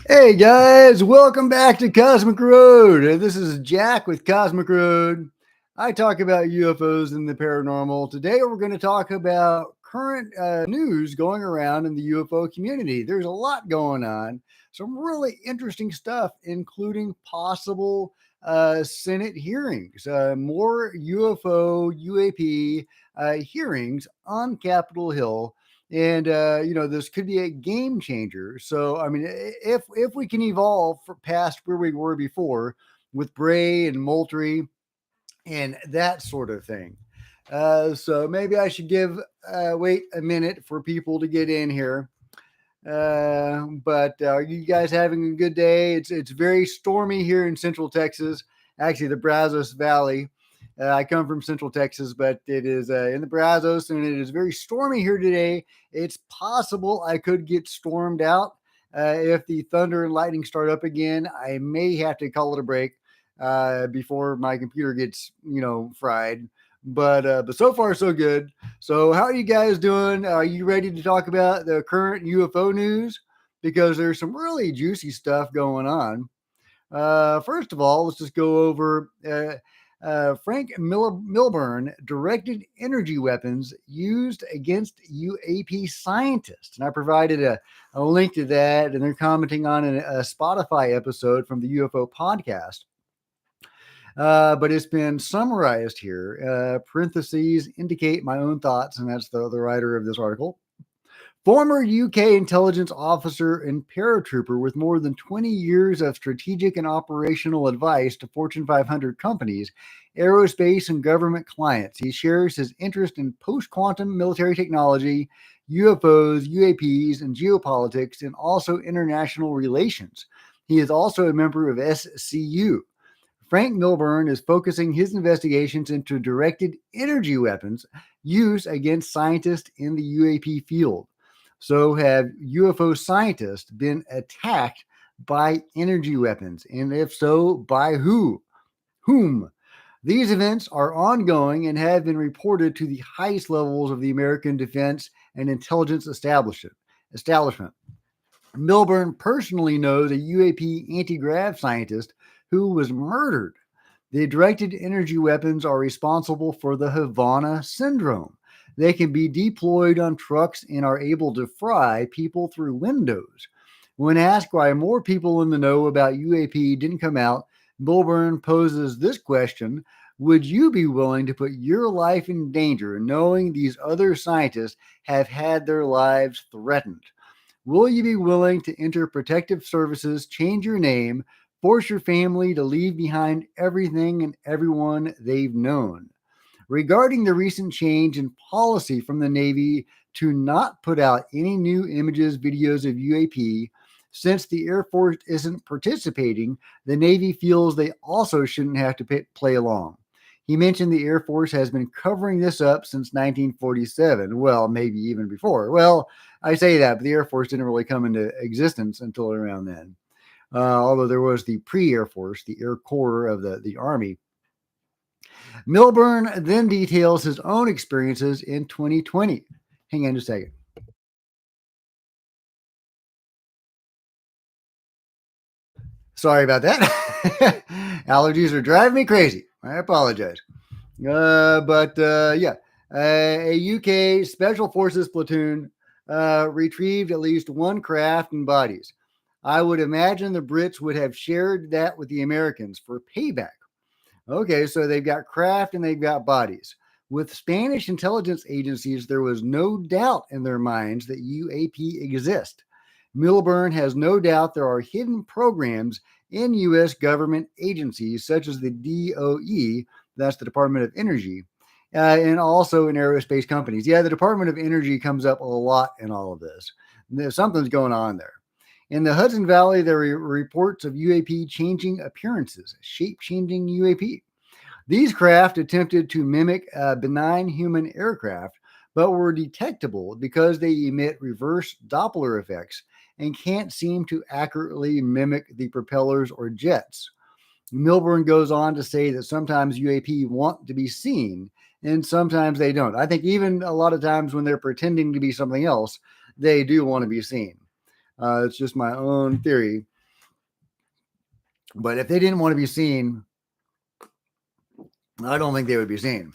Hey guys, welcome back to Cosmic Road. This is Jack with Cosmic Road. I talk about UFOs and the paranormal. Today we're going to talk about current news going around in the UFO community. There's a lot going on, some really interesting stuff, including possible Senate hearings, more UFO, UAP hearings on Capitol Hill, and this could be a game changer. So I mean, if we can evolve past where we were before with Bray and Moultrie and that sort of thing. So maybe I should wait a minute for people to get in here. But are you guys having a good day? It's very stormy here in Central Texas, actually the Brazos Valley. I come from Central Texas, but it is in the Brazos, and it is very stormy here today. It's possible I could get stormed out if the thunder and lightning start up again. I may have to call it a break before my computer gets fried. But so far so good. So how are you guys doing? Are you ready to talk about the current UFO news? Because there's some really juicy stuff going on. First of all, let's just go over Frank Milburn directed energy weapons used against UAP scientists. And I provided a link to that, and they're commenting on a Spotify episode from the UFO podcast. But it's been summarized here. Parentheses indicate my own thoughts, and that's the writer of this article. Former UK intelligence officer and paratrooper with more than 20 years of strategic and operational advice to Fortune 500 companies, aerospace, and government clients. He shares his interest in post quantum military technology, UFOs, UAPs, and geopolitics, and also international relations. He is also a member of SCU. Frank Milburn is focusing his investigations into directed energy weapons used against scientists in the UAP field. So, have UFO scientists been attacked by energy weapons? And if so, by who? Whom? These events are ongoing and have been reported to the highest levels of the American defense and intelligence establishment. Milburn personally knows a UAP anti grav scientist who was murdered. The directed energy weapons are responsible for the Havana syndrome. They can be deployed on trucks and are able to fry people through windows. When asked why more people in the know about UAP didn't come out, Milburn poses this question: would you be willing to put your life in danger knowing these other scientists have had their lives threatened? Will you be willing to enter protective services, change your name, force your family to leave behind everything and everyone they've known? Regarding the recent change in policy from the Navy to not put out any new images, videos of UAP, since the Air Force isn't participating, the Navy feels they also shouldn't have to play along. He mentioned the Air Force has been covering this up since 1947. Well, maybe even before. Well, I say that, but the Air Force didn't really come into existence until around then. Although there was the pre-Air Force, the Air Corps of the Army. Milburn then details his own experiences in 2020. Hang on just a second. Sorry about that. Allergies are driving me crazy. I apologize. Yeah, a UK Special Forces platoon retrieved at least one craft and bodies. I would imagine the Brits would have shared that with the Americans for payback. Okay, so they've got craft and they've got bodies. With Spanish intelligence agencies, there was no doubt in their minds that UAP exist. Milburn has no doubt there are hidden programs in U.S. government agencies such as the DOE, that's the Department of Energy, and also in aerospace companies. Yeah, the Department of Energy comes up a lot in all of this. Something's going on there. In the Hudson Valley, there are reports of UAP changing appearances, shape-changing UAP. These craft attempted to mimic benign human aircraft, but were detectable because they emit reverse Doppler effects and can't seem to accurately mimic the propellers or jets. Milburn goes on to say that sometimes UAP want to be seen and sometimes they don't. I think even a lot of times when they're pretending to be something else, they do want to be seen. It's just my own theory. But if they didn't want to be seen, I don't think they would be seen.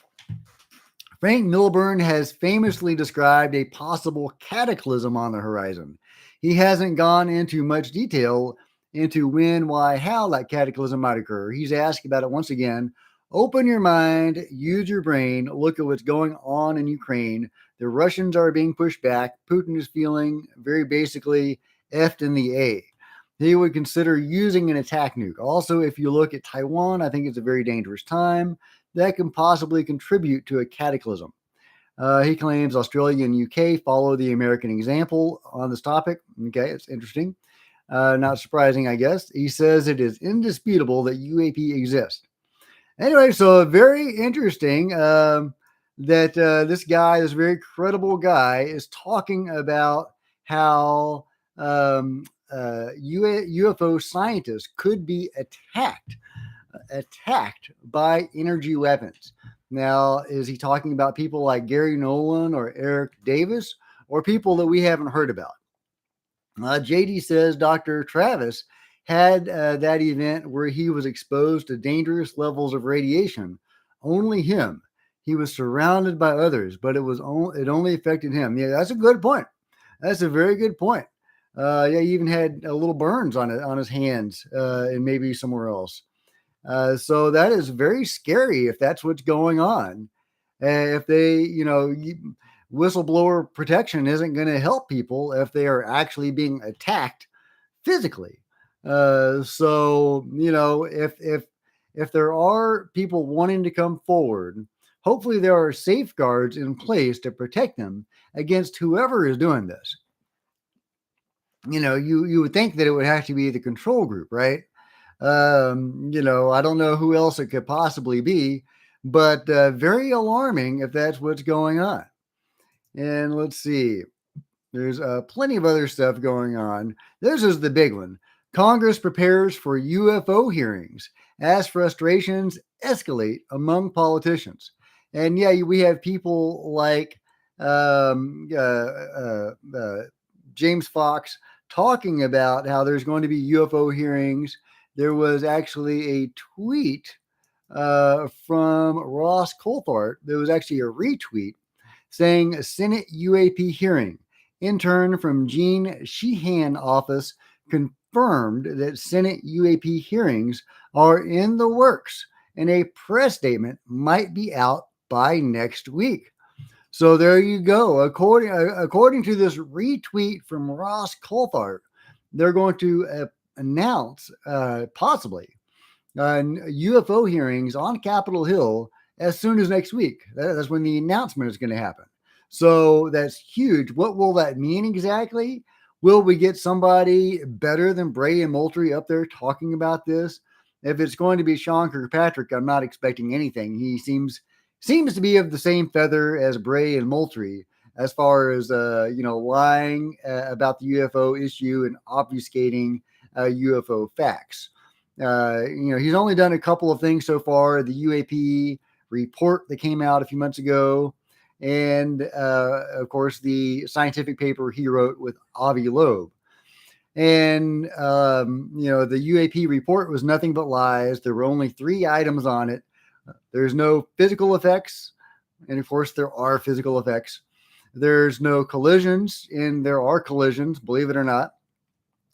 Frank Milburn has famously described a possible cataclysm on the horizon. He hasn't gone into much detail into when, why, how that cataclysm might occur. He's asked about it once again. Open your mind, use your brain, look at what's going on in Ukraine. The Russians are being pushed back. Putin is feeling very basically effed in the A. He would consider using an attack nuke. Also, if you look at Taiwan, I think it's a very dangerous time that can possibly contribute to a cataclysm. He claims Australia and UK follow the American example on this topic. Okay, it's interesting. Not surprising, I guess. He says it is indisputable that UAP exists. Anyway, so very interesting that this guy, this very credible guy, is talking about how UFO scientists could be attacked by energy weapons. Now, is he talking about people like Gary Nolan or Eric Davis, or people that we haven't heard about? JD says Dr. Travis had that event where he was exposed to dangerous levels of radiation. Only him. He was surrounded by others, but it only affected him. Yeah, that's a good point. That's a very good point. Yeah, he even had little burns on it on his hands and maybe somewhere else. So that is very scary if that's what's going on. If they, whistleblower protection isn't going to help people if they are actually being attacked physically. So if there are people wanting to come forward, hopefully there are safeguards in place to protect them against whoever is doing this. You would think that it would have to be the control group, right? I don't know who else it could possibly be, but very alarming if that's what's going on. And let's see, there's plenty of other stuff going on. This is the big one. Congress prepares for UFO hearings as frustrations escalate among politicians. And yeah, we have people like um, uh, James Fox talking about how there's going to be UFO hearings. There was actually a tweet from Ross Coulthart. There was actually a retweet saying Senate UAP hearing. Intern from Gene Sheehan office confirmed that Senate UAP hearings are in the works and a press statement might be out by next week. So there you go. According to this retweet from Ross Coulthart, they're going to announce possibly UFO hearings on Capitol Hill as soon as next week. That's when the announcement is going to happen. So that's huge. What will that mean exactly? Will we get somebody better than Bray and Moultrie up there talking about this? If it's going to be Sean Kirkpatrick, I'm not expecting anything. He seems to be of the same feather as Bray and Moultrie as far as lying about the UFO issue and obfuscating UFO facts. He's only done a couple of things so far. The UAP report that came out a few months ago, and of course the scientific paper he wrote with Avi Loeb. And the UAP report was nothing but lies. There were only 3 items on it. There's no physical effects, and of course there are physical effects. There's no collisions, and there are collisions, believe it or not.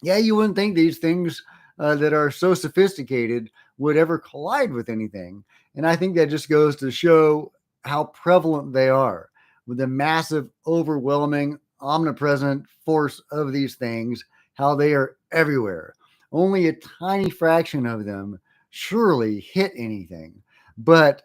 Yeah, you wouldn't think these things that are so sophisticated would ever collide with anything. And I think that just goes to show how prevalent they are with the massive, overwhelming, omnipresent force of these things, how they are everywhere. Only a tiny fraction of them surely hit anything. But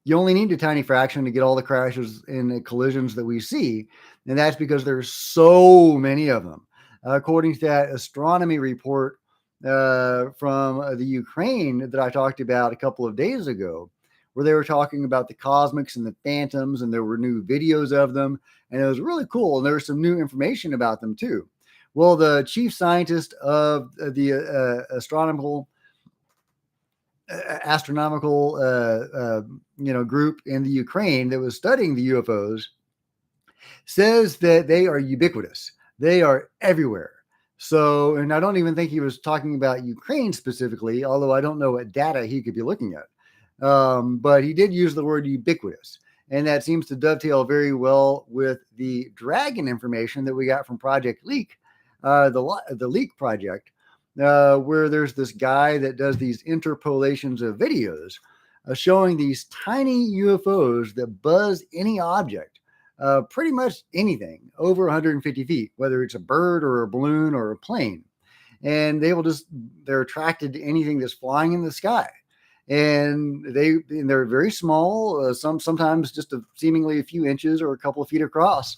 you only need a tiny fraction to get all the crashes and the collisions that we see. And that's because there's so many of them. According to that astronomy report from the Ukraine that I talked about a couple of days ago, where they were talking about the cosmics and the phantoms, and there were new videos of them, and it was really cool. And there was some new information about them too. Well, the chief scientist of the astronomical group in the Ukraine that was studying the UFOs says that they are ubiquitous. They are everywhere. So, and I don't even think he was talking about Ukraine specifically, although I don't know what data he could be looking at. But he did use the word ubiquitous. And that seems to dovetail very well with the Dragon information that we got from Project Leak, the Leak Project, where there's this guy that does these interpolations of videos showing these tiny UFOs that buzz any object, pretty much anything over 150 feet, whether it's a bird or a balloon or a plane. And they're attracted to anything that's flying in the sky. And they're very small, sometimes just seemingly a few inches or a couple of feet across,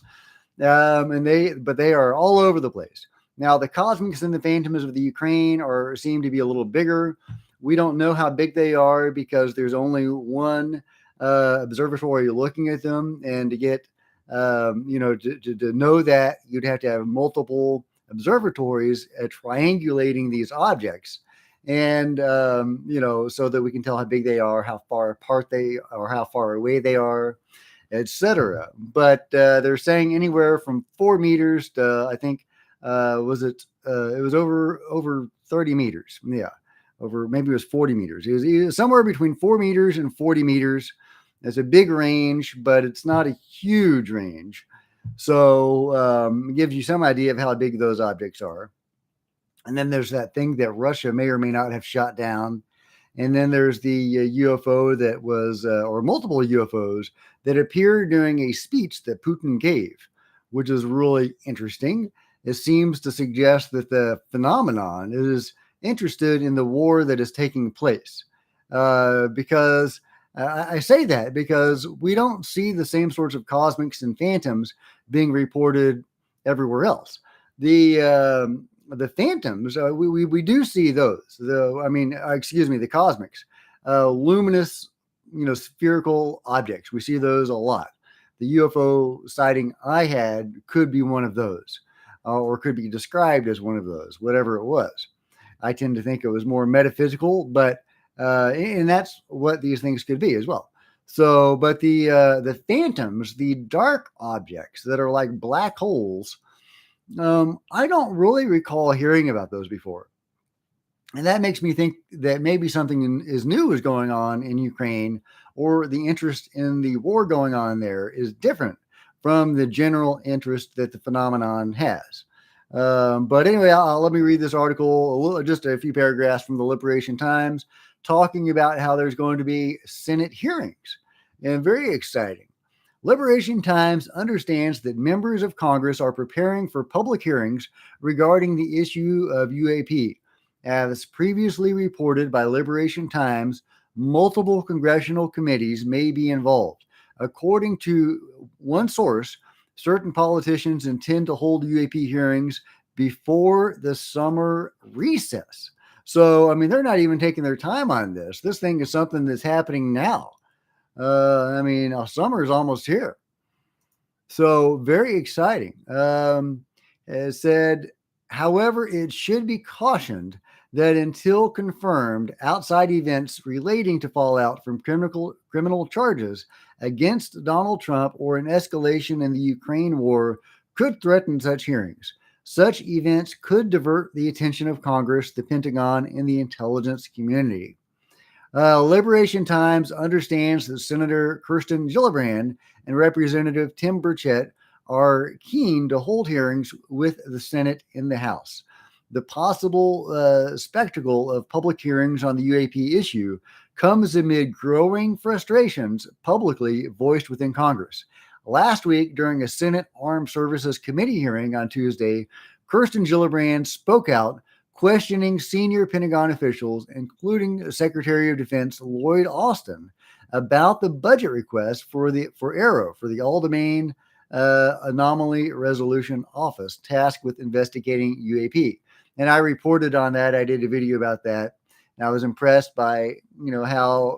but they are all over the place. Now, the cosmics and the phantoms of the Ukraine seem to be a little bigger. We don't know how big they are because there's only one observatory looking at them, and to get to know that, you'd have to have multiple observatories triangulating these objects, and so that we can tell how big they are, how far apart they are, how far away they are, etc. But they're saying anywhere from 4 meters to, I think, it was over 30 meters. Yeah, over, maybe it was 40 meters. It was somewhere between 4 meters and 40 meters. It's a big range, but it's not a huge range. So it gives you some idea of how big those objects are. And then there's that thing that Russia may or may not have shot down. And then there's the UFO that was, or multiple UFOs that appeared during a speech that Putin gave, which is really interesting. It seems to suggest that the phenomenon is interested in the war that is taking place. Because I say that because we don't see the same sorts of cosmics and phantoms being reported everywhere else. The phantoms, we do see those. The cosmics, luminous, spherical objects. We see those a lot. The UFO sighting I had could be one of those, or could be described as one of those, whatever it was. I tend to think it was more metaphysical, but and that's what these things could be as well. So, but the phantoms, the dark objects that are like black holes, I don't really recall hearing about those before. And that makes me think that maybe something is new is going on in Ukraine, or the interest in the war going on there is different from the general interest that the phenomenon has. But anyway, let me read this article, just a few paragraphs from the Liberation Times, talking about how there's going to be Senate hearings. And very exciting. Liberation Times understands that members of Congress are preparing for public hearings regarding the issue of UAP. As previously reported by Liberation Times, multiple congressional committees may be involved. According to one source, certain politicians intend to hold UAP hearings before the summer recess. So, I mean, they're not even taking their time on this. This thing is something that's happening now. Summer is almost here. So very exciting. It said, however, it should be cautioned that until confirmed, outside events relating to fallout from criminal charges against Donald Trump or an escalation in the Ukraine war could threaten such hearings. Such events could divert the attention of Congress, the Pentagon, and the intelligence community. Liberation Times understands that Senator Kirsten Gillibrand and Representative Tim Burchett are keen to hold hearings with the Senate in the House. The possible spectacle of public hearings on the UAP issue comes amid growing frustrations publicly voiced within Congress. Last week, during a Senate Armed Services Committee hearing on Tuesday, Kirsten Gillibrand spoke out, questioning senior Pentagon officials, including Secretary of Defense Lloyd Austin, about the budget request for AARO, for the All-Domain Anomaly Resolution Office, tasked with investigating UAP. And I reported on that. I did a video about that. And I was impressed by how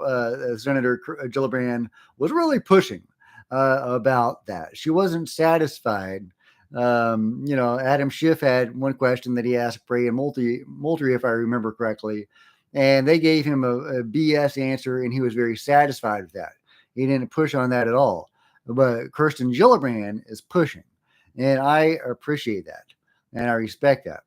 Senator Gillibrand was really pushing about that. She wasn't satisfied. Adam Schiff had one question that he asked Bray and Moultrie, if I remember correctly, and they gave him a BS answer, and he was very satisfied with that. He didn't push on that at all. But Kirsten Gillibrand is pushing, and I appreciate that, and I respect that.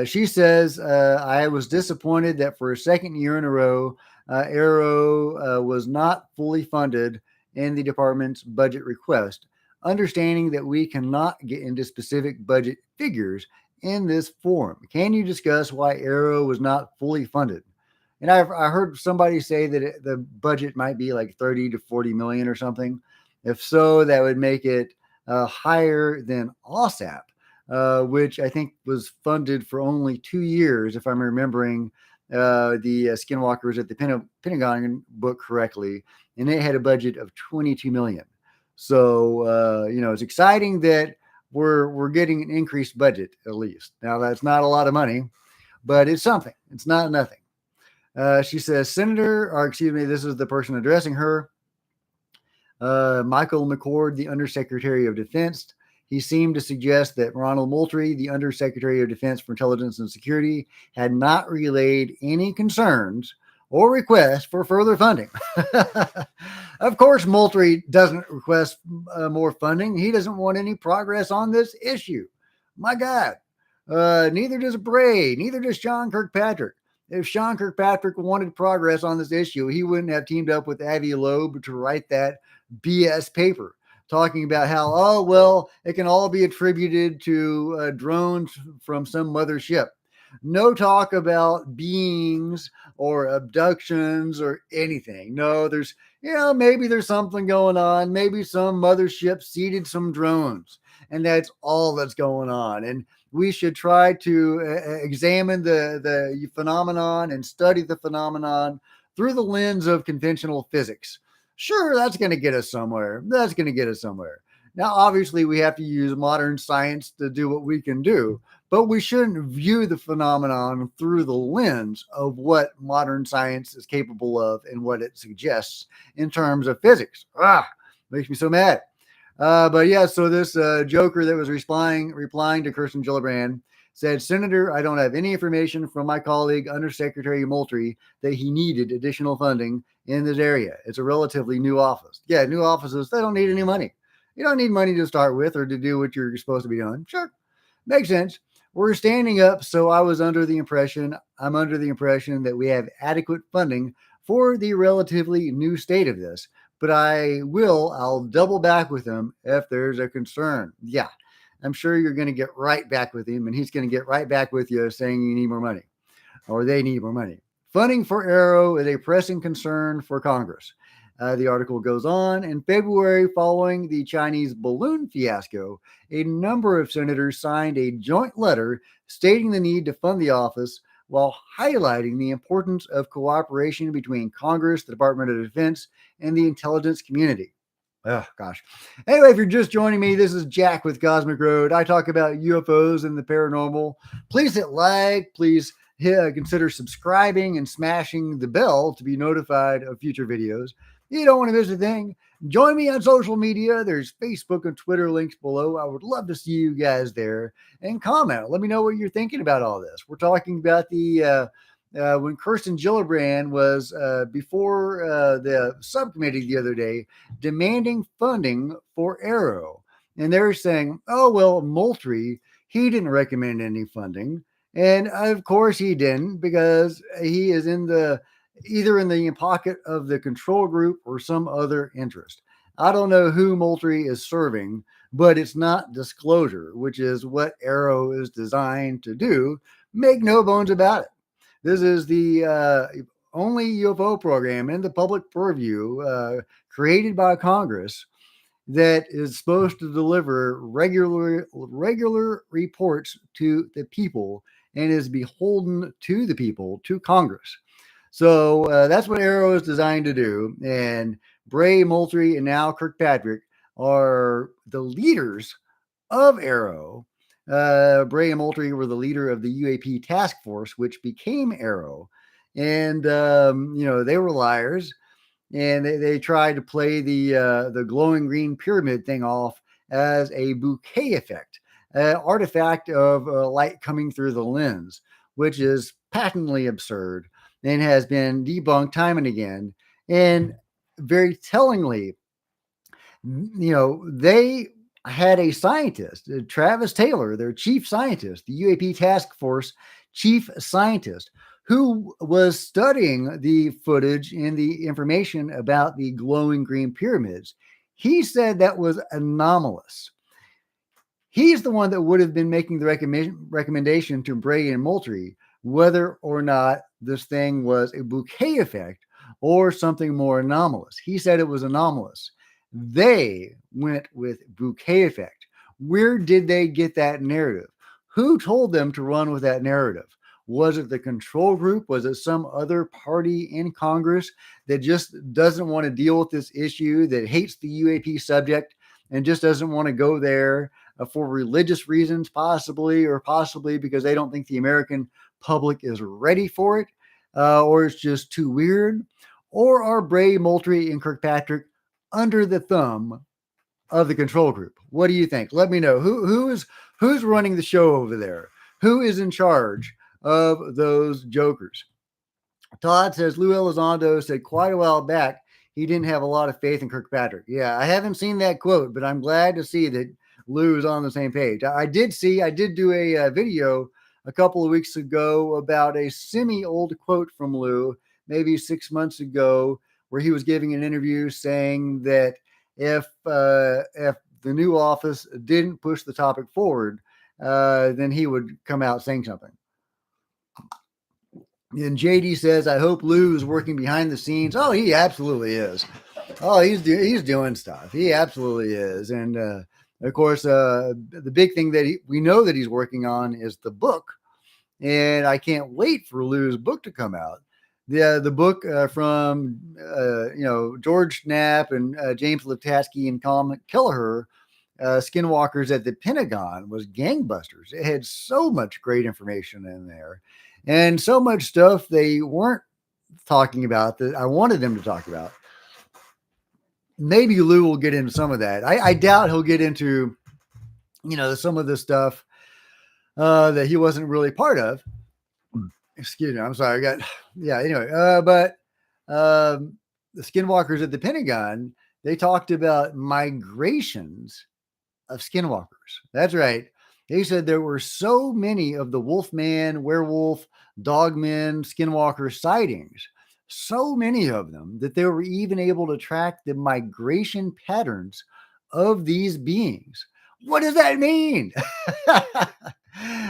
She says, I was disappointed that for a second year in a row, AARO was not fully funded in the department's budget request, understanding that we cannot get into specific budget figures in this forum. Can you discuss why AARO was not fully funded? And I heard somebody say that the budget might be like 30 to 40 million or something. If so, that would make it higher than OSAP, which I think was funded for only 2 years, if I'm remembering the Skinwalkers at the Pentagon book correctly, and it had a budget of 22 million. So it's exciting that we're getting an increased budget at least. Now that's not a lot of money, but it's something. It's not nothing. She says, Senator, or excuse me, this is the person addressing her. Michael McCord, the Undersecretary of Defense, he seemed to suggest that Ronald Moultrie, the Undersecretary of Defense for Intelligence and Security, had not relayed any concerns or requests for further funding. Of course, Moultrie doesn't request more funding. He doesn't want any progress on this issue. My God. Neither does Bray, neither does Sean Kirkpatrick. If Sean Kirkpatrick wanted progress on this issue, he wouldn't have teamed up with Avi Loeb to write that BS paper talking about how, oh, well, it can all be attributed to drones from some mothership. No talk about beings or abductions or anything. No, maybe there's something going on. Maybe some mothership seeded some drones, and that's all that's going on. And we should try to examine the phenomenon and study the phenomenon through the lens of conventional physics. Sure, that's going to get us somewhere. That's going to get us somewhere. Now, obviously, we have to use modern science to do what we can do, but we shouldn't view the phenomenon through the lens of what modern science is capable of and what it suggests in terms of physics. Makes me so mad. But yeah, so this joker that was replying to Kirsten Gillibrand said, Senator, I don't have any information from my colleague, Undersecretary Moultrie, that he needed additional funding in this area. It's a relatively new office. Yeah, new offices, they don't need any money. You don't need money to start with or to do what you're supposed to be doing. Sure, makes sense. We're standing up, so I'm under the impression that we have adequate funding for the relatively new state of this. But I'll double back with him if there's a concern. Yeah, I'm sure you're going to get right back with him, and he's going to get right back with you saying you need more money or they need more money. Funding for AARO is a pressing concern for Congress. The article goes on. In February, following the Chinese balloon fiasco, a number of senators signed a joint letter stating the need to fund the office while highlighting the importance of cooperation between Congress, the Department of Defense, and the intelligence community. Oh, gosh. Anyway, if you're just joining me, this is Jack with Cosmic Road. I talk about UFOs and the paranormal. Please hit like. Please consider subscribing and smashing the bell to be notified of future videos. You don't want to miss a thing. Join me on social media. There's Facebook and Twitter links below. I would love to see you guys there and comment. Let me know what you're thinking about all this. We're talking about the when Kirsten Gillibrand was before the subcommittee the other day demanding funding for AARO. And they're saying, oh, well, Moultrie, he didn't recommend any funding. And of course he didn't, because he is either in the pocket of the control group or some other interest. I don't know who Moultrie is serving, but it's not disclosure, which is what AARO is designed to do. Make no bones about it. This is the only UFO program in the public purview created by Congress that is supposed to deliver regular reports to the people and is beholden to the people, to Congress. So that's what AARO is designed to do. And Bray, Moultrie, and now Kirkpatrick are the leaders of AARO. Bray and Moultrie were the leader of the UAP task force, which became AARO. And, they were liars. And they tried to play the glowing green pyramid thing off as a bouquet effect, artifact of light coming through the lens, which is patently absurd and has been debunked time and again. And very tellingly, had a scientist, Travis Taylor, their chief scientist, the UAP task force chief scientist, who was studying the footage and the information about the glowing green pyramids. He said that was anomalous. He's the one that would have been making the recommendation to Bray and Moultrie whether or not this thing was a bouquet effect or something more anomalous. He said it was anomalous. They went with bouquet effect. Where did they get that narrative? Who told them to run with that narrative? Was it the control group? Was it some other party in Congress that just doesn't want to deal with this issue, that hates the UAP subject and just doesn't want to go there for religious reasons, or possibly because they don't think the American public is ready for it, or it's just too weird? Or are Bray, Moultrie, and Kirkpatrick under the thumb of the control group? What do you think? Let me know. Who's running the show over there? Who is in charge of those jokers? Todd says Lou Elizondo said quite a while back he didn't have a lot of faith in Kirkpatrick. Yeah, I haven't seen that quote, but I'm glad to see that Lou is on the same page. I did do a video a couple of weeks ago about a semi-old quote from Lou, maybe 6 months ago, where he was giving an interview saying that if the new office didn't push the topic forward, then he would come out saying something. And JD says, I hope Lou is working behind the scenes. Oh, he absolutely is. Oh, he's doing stuff. He absolutely is. And of course, the big thing that we know that he's working on is the book. And I can't wait for Lou's book to come out. The book from George Knapp and James Liptatsky and Colin Kelleher, Skinwalkers at the Pentagon, was gangbusters. It had so much great information in there, and so much stuff they weren't talking about that I wanted them to talk about. Maybe Lou will get into some of that. I doubt he'll get into, some of the stuff that he wasn't really part of. Excuse me. I'm sorry. Anyway, but the Skinwalkers at the Pentagon, they talked about migrations of skinwalkers. That's right. They said there were so many of the Wolfman, werewolf, dogmen, skinwalker sightings, so many of them, that they were even able to track the migration patterns of these beings. What does that mean?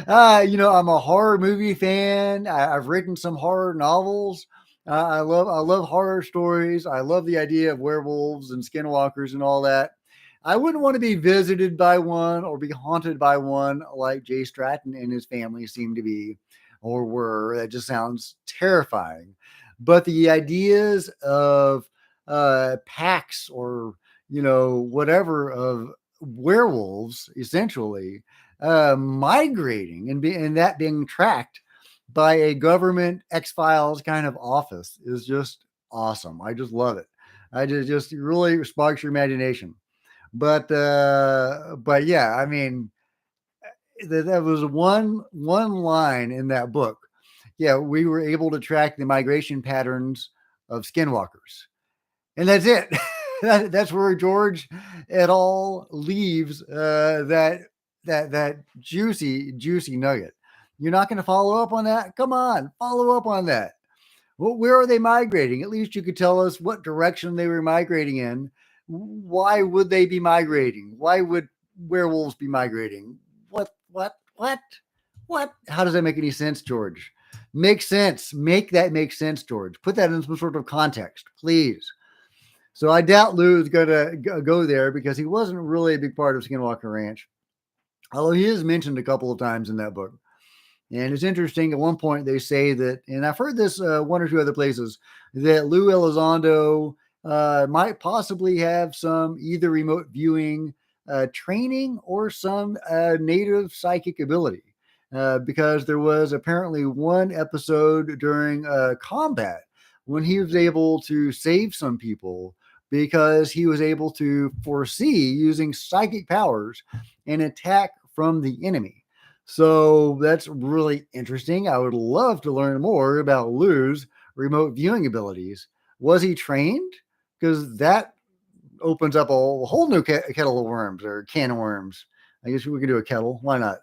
I'm a horror movie fan. I've written some horror novels. I love horror stories. I love the idea of werewolves and skinwalkers and all that. I wouldn't want to be visited by one or be haunted by one like Jay Stratton and his family seem to be or were. That just sounds terrifying. But the ideas of packs or, whatever, of werewolves essentially migrating and that being tracked by a government X-Files kind of office is just awesome. I just love it. I just really sparks your imagination. But yeah, I mean, that was one line in that book. Yeah, we were able to track the migration patterns of skinwalkers, and that's it. That's where George et al. Leaves that juicy nugget. You're not going to follow up on that? Come on, follow up on that. Well, where are they migrating? At least you could tell us what direction they were migrating in. Why would they be migrating? Why would werewolves be migrating? What? How does that make any sense, George? Make sense. Make that make sense, George. Put that in some sort of context, please. So I doubt Lou's going to go there because he wasn't really a big part of Skinwalker Ranch, although he is mentioned a couple of times in that book. And it's interesting. At one point, they say that, and I've heard this one or two other places, that Lou Elizondo might possibly have some either remote viewing training or some native psychic ability. Because there was apparently one episode during combat when he was able to save some people because he was able to foresee using psychic powers an attack from the enemy. So that's really interesting. I would love to learn more about Lou's remote viewing abilities. Was he trained? Because that opens up a whole new kettle of worms or can of worms. I guess we can do a kettle. Why not?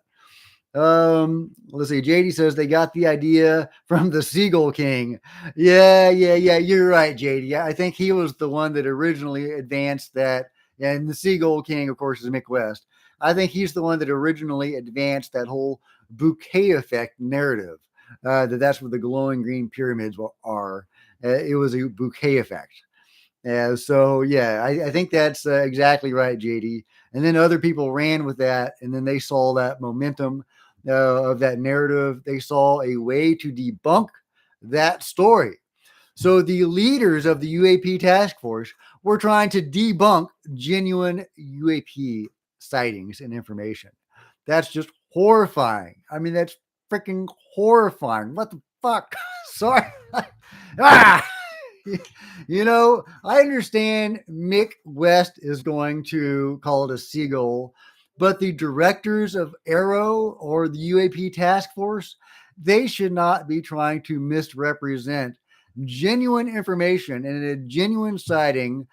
Let's see. JD says they got the idea from the Seagull King. Yeah. You're right, JD. I think he was the one that originally advanced that. And the Seagull King, of course, is Mick West. I think he's the one that originally advanced that whole bouquet effect narrative. That's what the glowing green pyramids are. It was a bouquet effect. So yeah, I think that's exactly right, JD. And then other people ran with that, and then they saw that momentum of that narrative. They saw a way to debunk that story. So the leaders of the UAP task force were trying to debunk genuine UAP sightings and information. That's just horrifying. I mean, that's freaking horrifying. What the fuck? Sorry. ah! I understand Mick West is going to call it a seagull, but the directors of AARO or the UAP task force, they should not be trying to misrepresent genuine information and a genuine sighting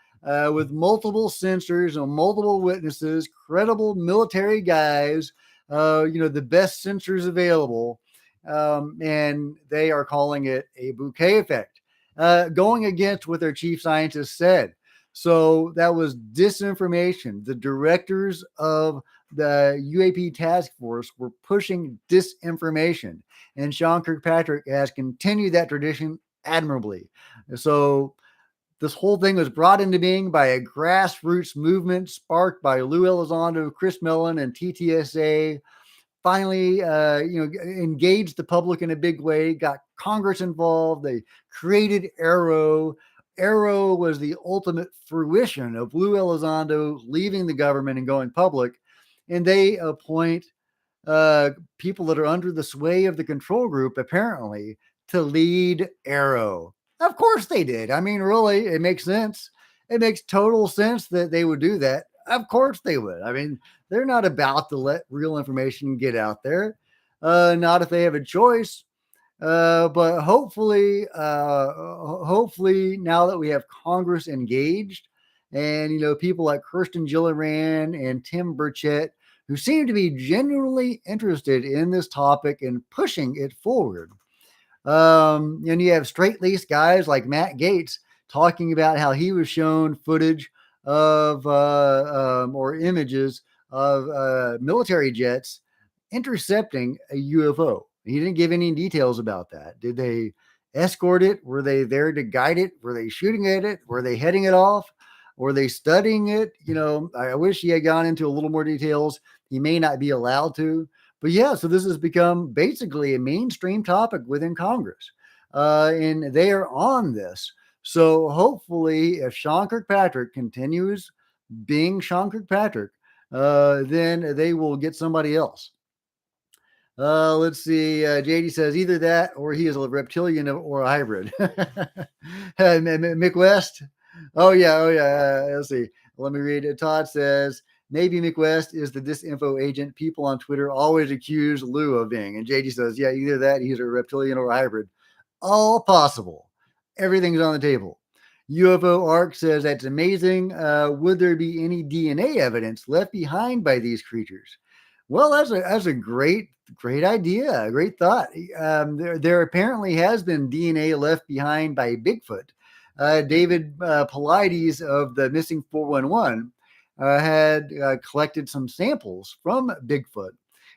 with multiple sensors and multiple witnesses, credible military guys, the best sensors available. And they are calling it a bouquet effect, going against what their chief scientist said. So that was disinformation. The directors of the UAP task force were pushing disinformation, and Sean Kirkpatrick has continued that tradition admirably. So this whole thing was brought into being by a grassroots movement sparked by Lou Elizondo, Chris Mellon, and TTSA. Finally, engaged the public in a big way, got Congress involved. They created AARO. AARO was the ultimate fruition of Lou Elizondo leaving the government and going public. And they appoint people that are under the sway of the control group, apparently, to lead AARO. Of course they did. I mean, really, it makes sense. It makes total sense that they would do that. Of course they would. I mean, they're not about to let real information get out there. Not if they have a choice. But hopefully, now that we have Congress engaged, and people like Kirsten Gillibrand and Tim Burchett, who seem to be genuinely interested in this topic and pushing it forward. And you have straight laced guys like Matt Gaetz talking about how he was shown footage of or images of military jets intercepting a UFO. He didn't give any details about that. Did they escort it? Were they there to guide it? Were they shooting at it? Were they heading it off? Were they studying it? I wish he had gone into a little more details. He may not be allowed to. But yeah, so this has become basically a mainstream topic within Congress. And they are on this. So hopefully, if Sean Kirkpatrick continues being Sean Kirkpatrick, then they will get somebody else. Let's see. JD says either that or he is a reptilian or a hybrid. Mick West. Oh yeah. Let's see. Let me read it. Todd says maybe Mick West is the disinfo agent people on Twitter always accuse Lou of being. And JD says, yeah, either that, he's a reptilian or a hybrid. All possible. Everything's on the table. UFO Arc says that's amazing. Would there be any DNA evidence left behind by these creatures? Well, that's a great idea, a great thought. There apparently has been DNA left behind by Bigfoot. David Paulides of the Missing 411 had collected some samples from Bigfoot,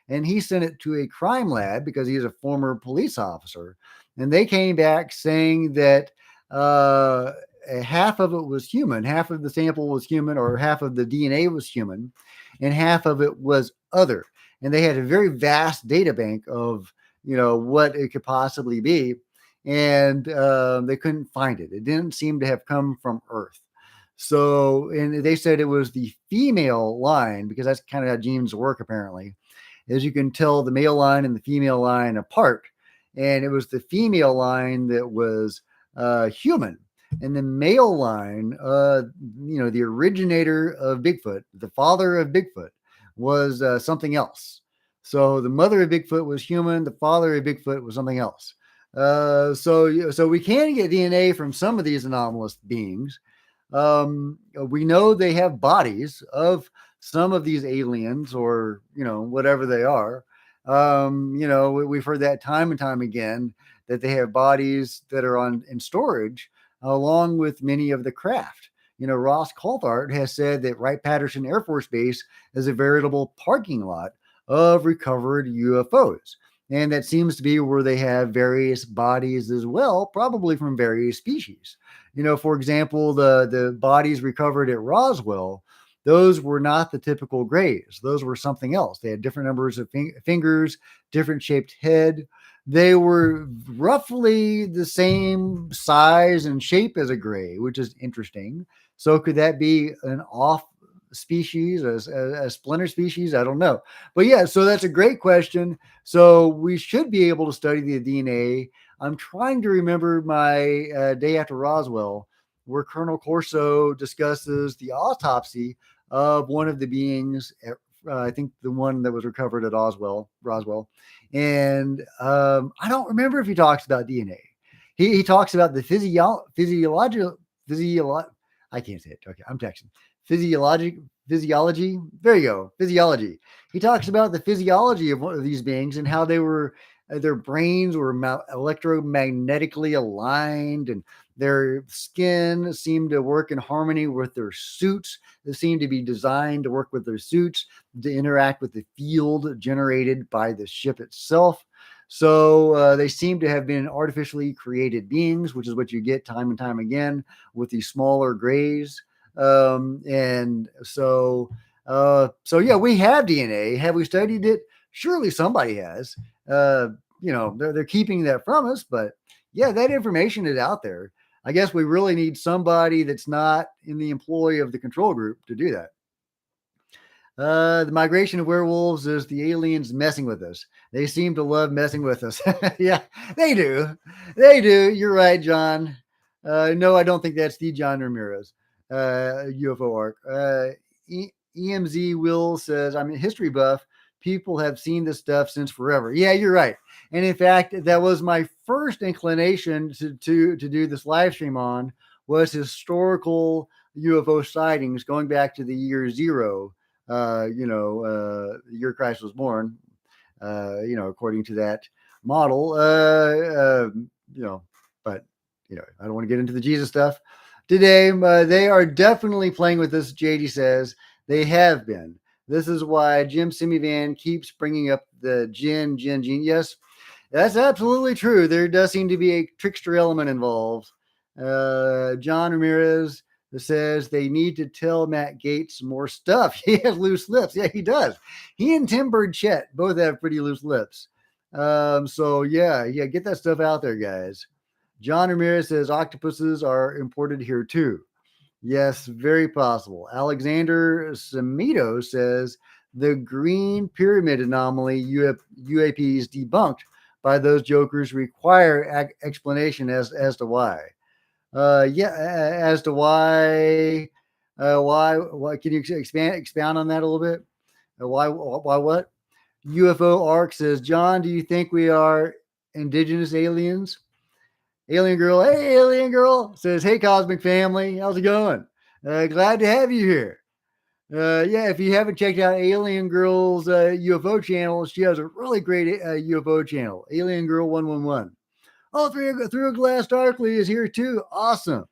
and he sent it to a crime lab because he's a former police officer. And they came back saying that half of it was human, half of the sample was human, or half of the DNA was human, and half of it was other. And they had a very vast data bank of what it could possibly be, and they couldn't find it. It didn't seem to have come from Earth. So, and they said it was the female line, because that's kind of how genes work apparently, is you can tell the male line and the female line apart. And it was the female line that was human. And the male line, the originator of Bigfoot, the father of Bigfoot, was something else. So the mother of Bigfoot was human. The father of Bigfoot was something else. So we can get DNA from some of these anomalous beings. We know they have bodies of some of these aliens, or whatever they are. We've heard that time and time again, that they have bodies that are on in storage along with many of the craft. Ross Coulthard has said that Wright Patterson Air Force Base is a veritable parking lot of recovered UFOs. And that seems to be where they have various bodies as well, probably from various species. For example, the bodies recovered at Roswell, those were not the typical grays. Those were something else. They had different numbers of fingers, different shaped head. They were roughly the same size and shape as a gray, which is interesting. So could that be an off species, a splinter species? I don't know. But yeah, so that's a great question. So we should be able to study the DNA. I'm trying to remember my day after Roswell, where Colonel Corso discusses the autopsy of one of the beings. I think the one that was recovered at Roswell, and I don't remember if he talks about DNA. He talks about the physiological. I can't say it. Okay, I'm texting. Physiology. There you go. Physiology. He talks about the physiology of one of these beings and how they were their brains were electromagnetically aligned, and their skin seemed to work in harmony with their suits. They seemed to be designed to work with their suits to interact with the field generated by the ship itself. So they seem to have been artificially created beings, which is what you get time and time again with these smaller grays. And so yeah, we have DNA. Have we studied it? Surely somebody has. They're keeping that from us, but yeah, that information is out there. I guess we really need somebody that's not in the employ of the control group to do that. The migration of werewolves is the aliens messing with us. They seem to love messing with us. Yeah, they do. They do. You're right, John. No, I don't think that's the John Ramirez UFO arc. EMZ Will says, I'm a history buff. People have seen this stuff since forever. Yeah, you're right. And in fact, that was my first inclination to do this live stream on, was historical UFO sightings going back to the year zero, the year Christ was born, according to that model, but, I don't want to get into the Jesus stuff today. They are definitely playing with this. JD says they have been. This is why Jim Simivan keeps bringing up the Jin. Yes, that's absolutely true. There does seem to be a trickster element involved. John Ramirez says they need to tell Matt Gaetz more stuff. He has loose lips. Yeah, he does. He and Tim Burchett both have pretty loose lips. So yeah, get that stuff out there, guys. John Ramirez says octopuses are imported here too. Yes, very possible. Alexander Semito says the green pyramid anomaly UAP is debunked by those jokers, require explanation as to why. As to why can you expound on that a little bit? Why what? UFO arc says, John, do you think we are indigenous aliens? Alien Girl, hey, Alien Girl says, hey, Cosmic Family, how's it going? Glad to have you here. Yeah, if you haven't checked out Alien Girl's UFO channel, she has a really great UFO channel, Alien Girl 111. Oh, through a Glass Darkly is here too. Awesome.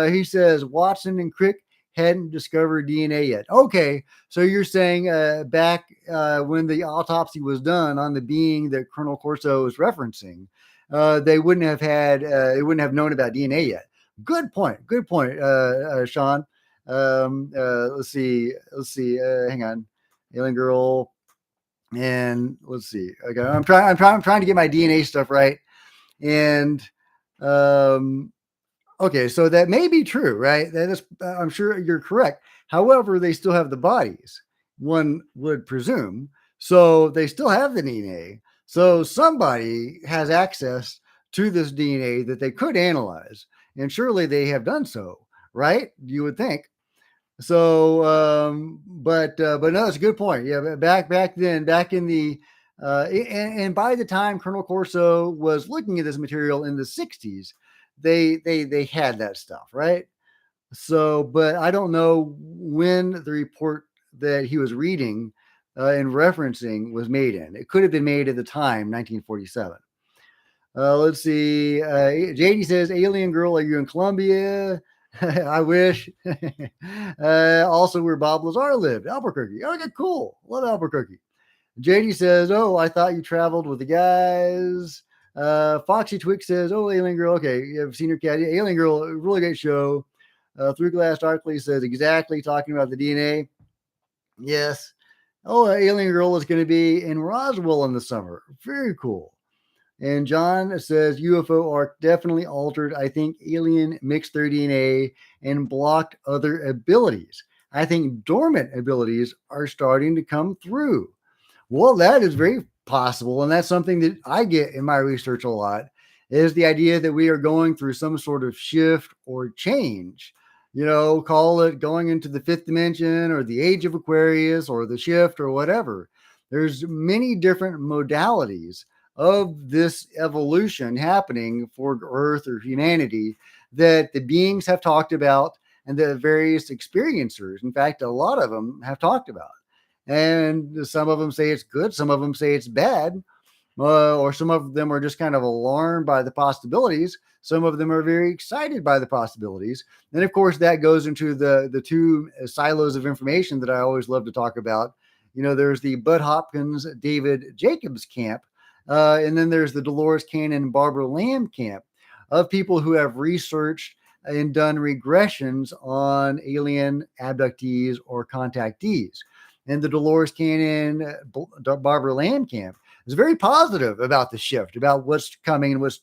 He says Watson and Crick hadn't discovered DNA yet. Okay, so you're saying back when the autopsy was done on the being that Colonel Corso is referencing, they wouldn't have known about DNA yet. Good point. Good point, Sean. Let's see. Hang on, Alien Girl, and let's see. Okay, I'm trying to get my DNA stuff right. And okay, so that may be true, right? That is, I'm sure you're correct. However, they still have the bodies, one would presume. So they still have the DNA. So somebody has access to this DNA that they could analyze, and surely they have done so, right? You would think. So, but no, it's a good point. Yeah, back then, back in the and by the time Colonel Corso was looking at this material in the '60s, they had that stuff, right? So, but I don't know when the report that he was reading and referencing was made in. It could have been made at the time, 1947. Let's see. JD says, Alien Girl, are you in Columbia? I wish. Also, where Bob Lazar lived, Albuquerque. Okay, cool. Love Albuquerque. JD says, oh, I thought you traveled with the guys. Foxy Twix says, oh, Alien Girl. Okay, you have seen your cat. Alien Girl, really great show. Through Glass Darkly says, exactly, talking about the DNA. Yes. Oh, Alien Girl is going to be in Roswell in the summer. Very cool. And John says UFO are definitely altered. I think alien mixed their DNA and blocked other abilities. I think dormant abilities are starting to come through. Well, that is very possible. And that's something that I get in my research a lot is the idea that we are going through some sort of shift or change. Call it going into the fifth dimension or the age of Aquarius or the shift or whatever. There's many different modalities of this evolution happening for Earth or humanity that the beings have talked about and the various experiencers, in fact, a lot of them have talked about. And some of them say it's good, some of them say it's bad, or some of them are just kind of alarmed by the possibilities. Some of them are very excited by the possibilities. And of course, that goes into the two silos of information that I always love to talk about. There's the Bud Hopkins, David Jacobs camp, and then there's the Dolores Cannon, Barbara Lamb camp of people who have researched and done regressions on alien abductees or contactees. And the Dolores Cannon, Barbara Lamb camp is very positive about the shift, about what's coming and what's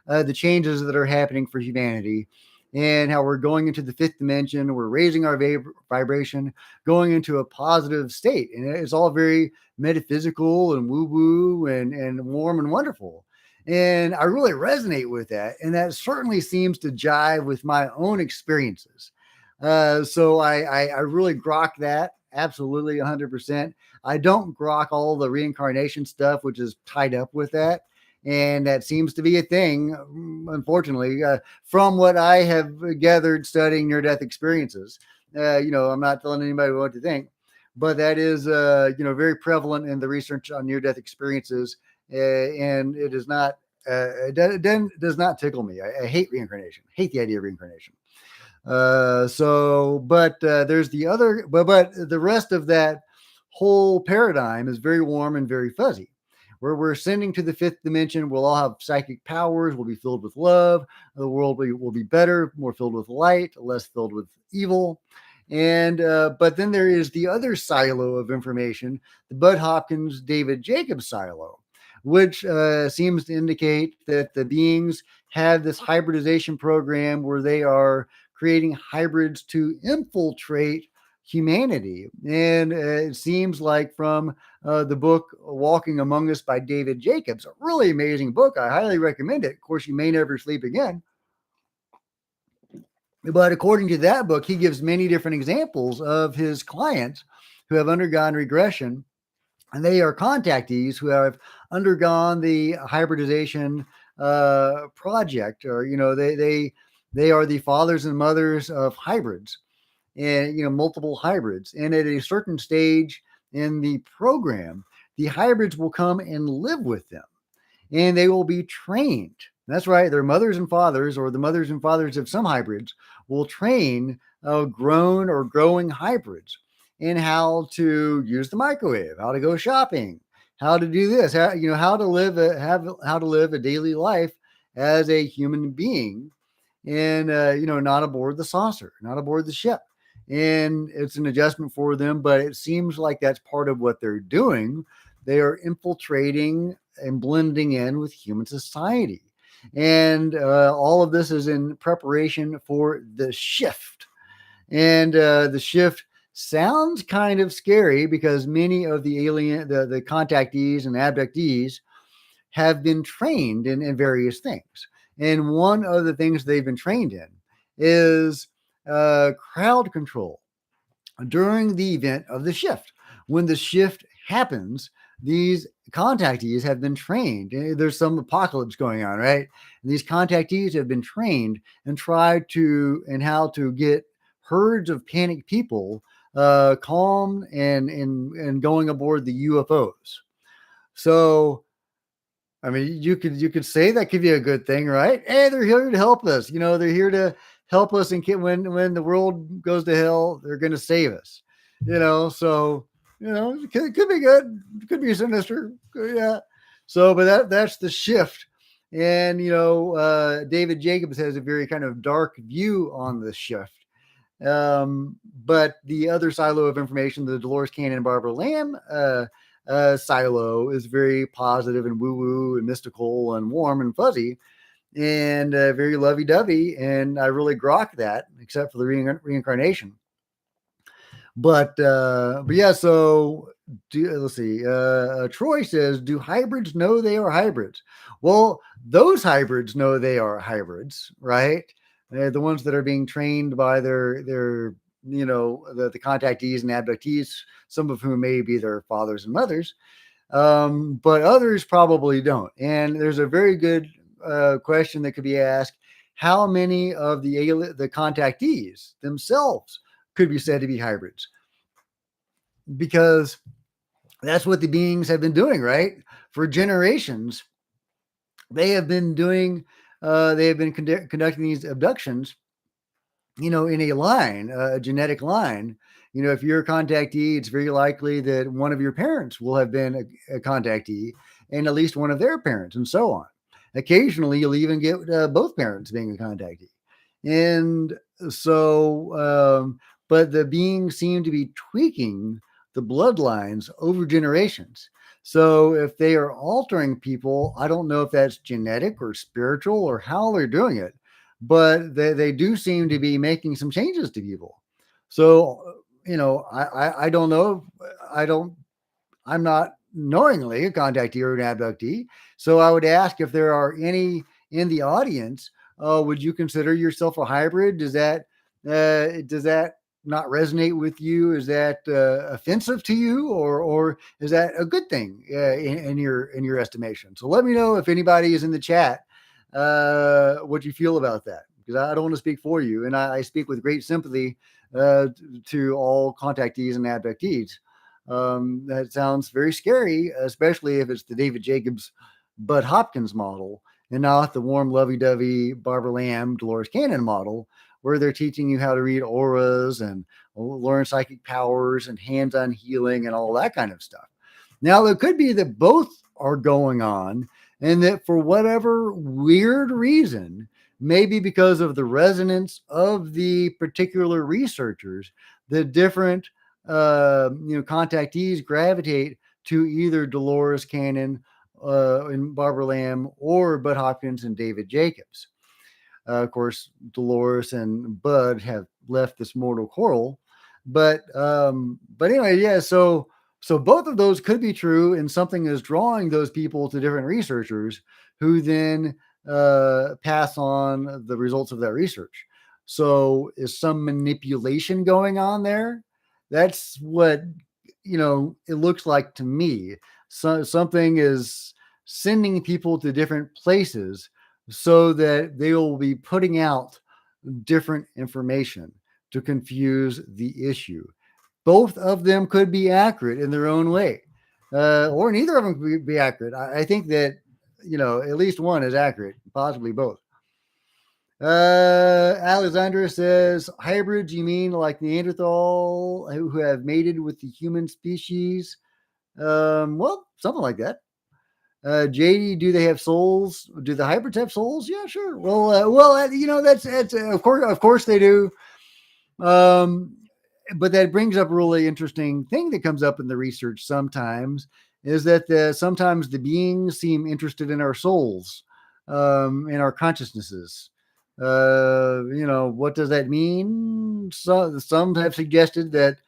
the changes that are happening for humanity, and how we're going into the fifth dimension. We're raising our vibration, going into a positive state, and it's all very metaphysical and woo woo and warm and wonderful. And I really resonate with that, and that certainly seems to jive with my own experiences. So I really grok that absolutely 100%. I don't grok all the reincarnation stuff, which is tied up with that. And that seems to be a thing, unfortunately, from what I have gathered studying near death experiences. I'm not telling anybody what to think, but that is, very prevalent in the research on near death experiences. And it is not, it does not tickle me. I hate reincarnation, hate the idea of reincarnation. But there's the other, but the rest of that whole paradigm is very warm and very fuzzy. Where we're ascending to the fifth dimension, we'll all have psychic powers. We'll be filled with love. The world will be better, more filled with light, less filled with evil. And but then there is the other silo of information, the Bud Hopkins, David Jacobs silo, which seems to indicate that the beings have this hybridization program where they are creating hybrids to infiltrate humanity. And it seems like from the book Walking Among Us by David Jacobs, a really amazing book. I highly recommend it. Of course, you may never sleep again. But according to that book, he gives many different examples of his clients who have undergone regression, and they are contactees who have undergone the hybridization project, or they are the fathers and mothers of hybrids, and multiple hybrids. And at a certain stage in the program, the hybrids will come and live with them, and they will be trained. That's right. Their mothers and fathers, or the mothers and fathers of some hybrids, will train grown or growing hybrids in how to use the microwave, how to go shopping, how to do this, how to live how to live a daily life as a human being, and not aboard the saucer, not aboard the ship. And it's an adjustment for them, but it seems like that's part of what they're doing. They are infiltrating and blending in with human society. And all of this is in preparation for the shift. And the shift sounds kind of scary because many of the contactees and abductees have been trained in various things. And one of the things they've been trained in is crowd control during the event of the shift. When the shift happens, these contactees have been trained. There's some apocalypse going on, right? And these contactees have been trained and tried to and how to get herds of panicked people calm and going aboard the UFOs. So I mean, you could say that could be a good thing, right? Hey, they're here to help us. They're here to help us, and when the world goes to hell, they're going to save us. So it could be good. It could be sinister. Yeah. So, but that's the shift. And David Jacobs has a very kind of dark view on the shift. But the other silo of information, the Dolores Cannon and Barbara Lamb silo, is very positive and woo woo and mystical and warm and fuzzy and very lovey dovey. And I really grok that, except for the reincarnation. But yeah, so let's see. Troy says, "Do hybrids know they are hybrids?" Well, those hybrids know they are hybrids, right? They're the ones that are being trained by their the contactees and abductees, some of whom may be their fathers and mothers, but others probably don't. And there's a very good question that could be asked: how many of the contactees themselves could be said to be hybrids? Because that's what the beings have been doing, right? For generations, they have been doing, they have been conducting these abductions, in a line, a genetic line. If you're a contactee, it's very likely that one of your parents will have been a contactee and at least one of their parents, and so on. Occasionally, you'll even get both parents being a contactee. And so, but the beings seem to be tweaking the bloodlines over generations. So if they are altering people, I don't know if that's genetic or spiritual or how they're doing it, but they do seem to be making some changes to people. So, I don't know. I don't, I'm not knowingly a contactee or an abductee. So I would ask if there are any in the audience. Would you consider yourself a hybrid? Does that not resonate with you? Is that offensive to you, or is that a good thing in your estimation? So let me know if anybody is in the chat what you feel about that, because I don't want to speak for you, and I speak with great sympathy to all contactees and abductees. That sounds very scary, especially if it's the David Jacobs, Bud Hopkins model and not the warm, lovey-dovey Barbara Lamb, Dolores Cannon model, where they're teaching you how to read auras and learn psychic powers and hands-on healing and all that kind of stuff. Now, it could be that both are going on, and that for whatever weird reason, maybe because of the resonance of the particular researchers, the different contactees gravitate to either Dolores Cannon and Barbara Lamb, or Bud Hopkins and David Jacobs. Of course, Dolores and Bud have left this mortal coil, but anyway, yeah. So both of those could be true, and something is drawing those people to different researchers, who then pass on the results of that research. So is some manipulation going on there? That's what it looks like to me. So something is sending people to different places so that they will be putting out different information to confuse the issue. Both of them could be accurate in their own way, or neither of them could be accurate. I think that at least one is accurate, possibly both. Alexandra says, hybrids, you mean like Neanderthal who have mated with the human species? Well, something like that. JD, do they have souls? Do the hybrids have souls? Yeah, sure. Well, that's of course they do. Um, but that brings up a really interesting thing that comes up in the research sometimes, is that sometimes the beings seem interested in our souls, in our consciousnesses. What does that mean? So, some have suggested that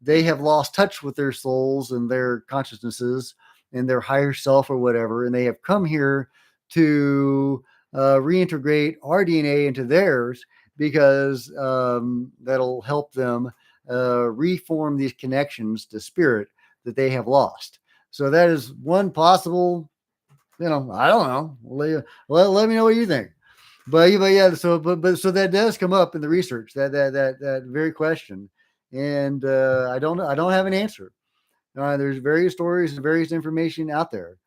they have lost touch with their souls and their consciousnesses and their higher self or whatever, and they have come here to reintegrate our DNA into theirs, because that'll help them reform these connections to spirit that they have lost. So that is one possible, I don't know. Let me know what you think. But yeah, so that does come up in the research, that very question, and I don't have an answer. There's various stories and various information out there.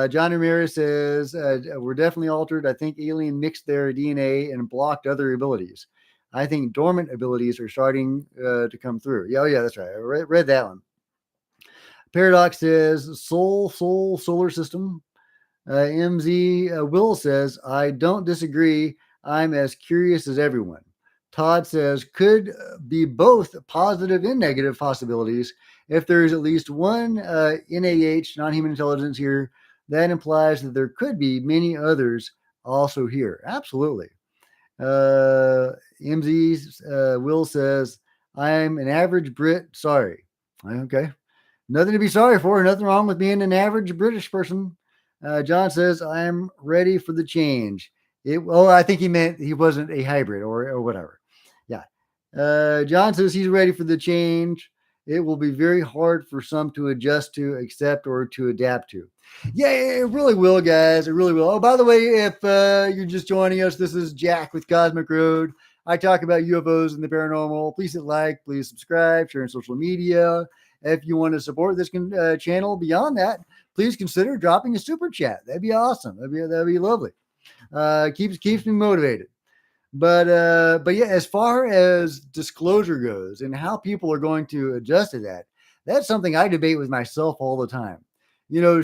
John Ramirez says we're definitely altered. I think alien mixed their DNA and blocked other abilities. I think dormant abilities are starting to come through. Yeah, oh yeah, that's right. I read that one. Paradox says solar system. MZ Will says, I don't disagree. I'm as curious as everyone. Todd says, could be both positive and negative possibilities. If there is at least one NAH, non human intelligence here, that implies that there could be many others also here. Absolutely. Uh, MZ Will says, I'm an average Brit. Sorry. Okay. Nothing to be sorry for. Nothing wrong with being an average British person. John says, I'm ready for the change. I think he meant he wasn't a hybrid or whatever. Yeah. John says he's ready for the change. It will be very hard for some to adjust to, accept, or to adapt to. Yeah, it really will, guys. It really will. Oh, by the way, if you're just joining us, this is Jack with Cosmic Road. I talk about UFOs and the paranormal. Please hit like, please subscribe, share on social media. If you want to support this channel beyond that, please consider dropping a super chat. That'd be awesome. That'd be lovely. Keeps me motivated. But yeah, as far as disclosure goes and how people are going to adjust to that, that's something I debate with myself all the time.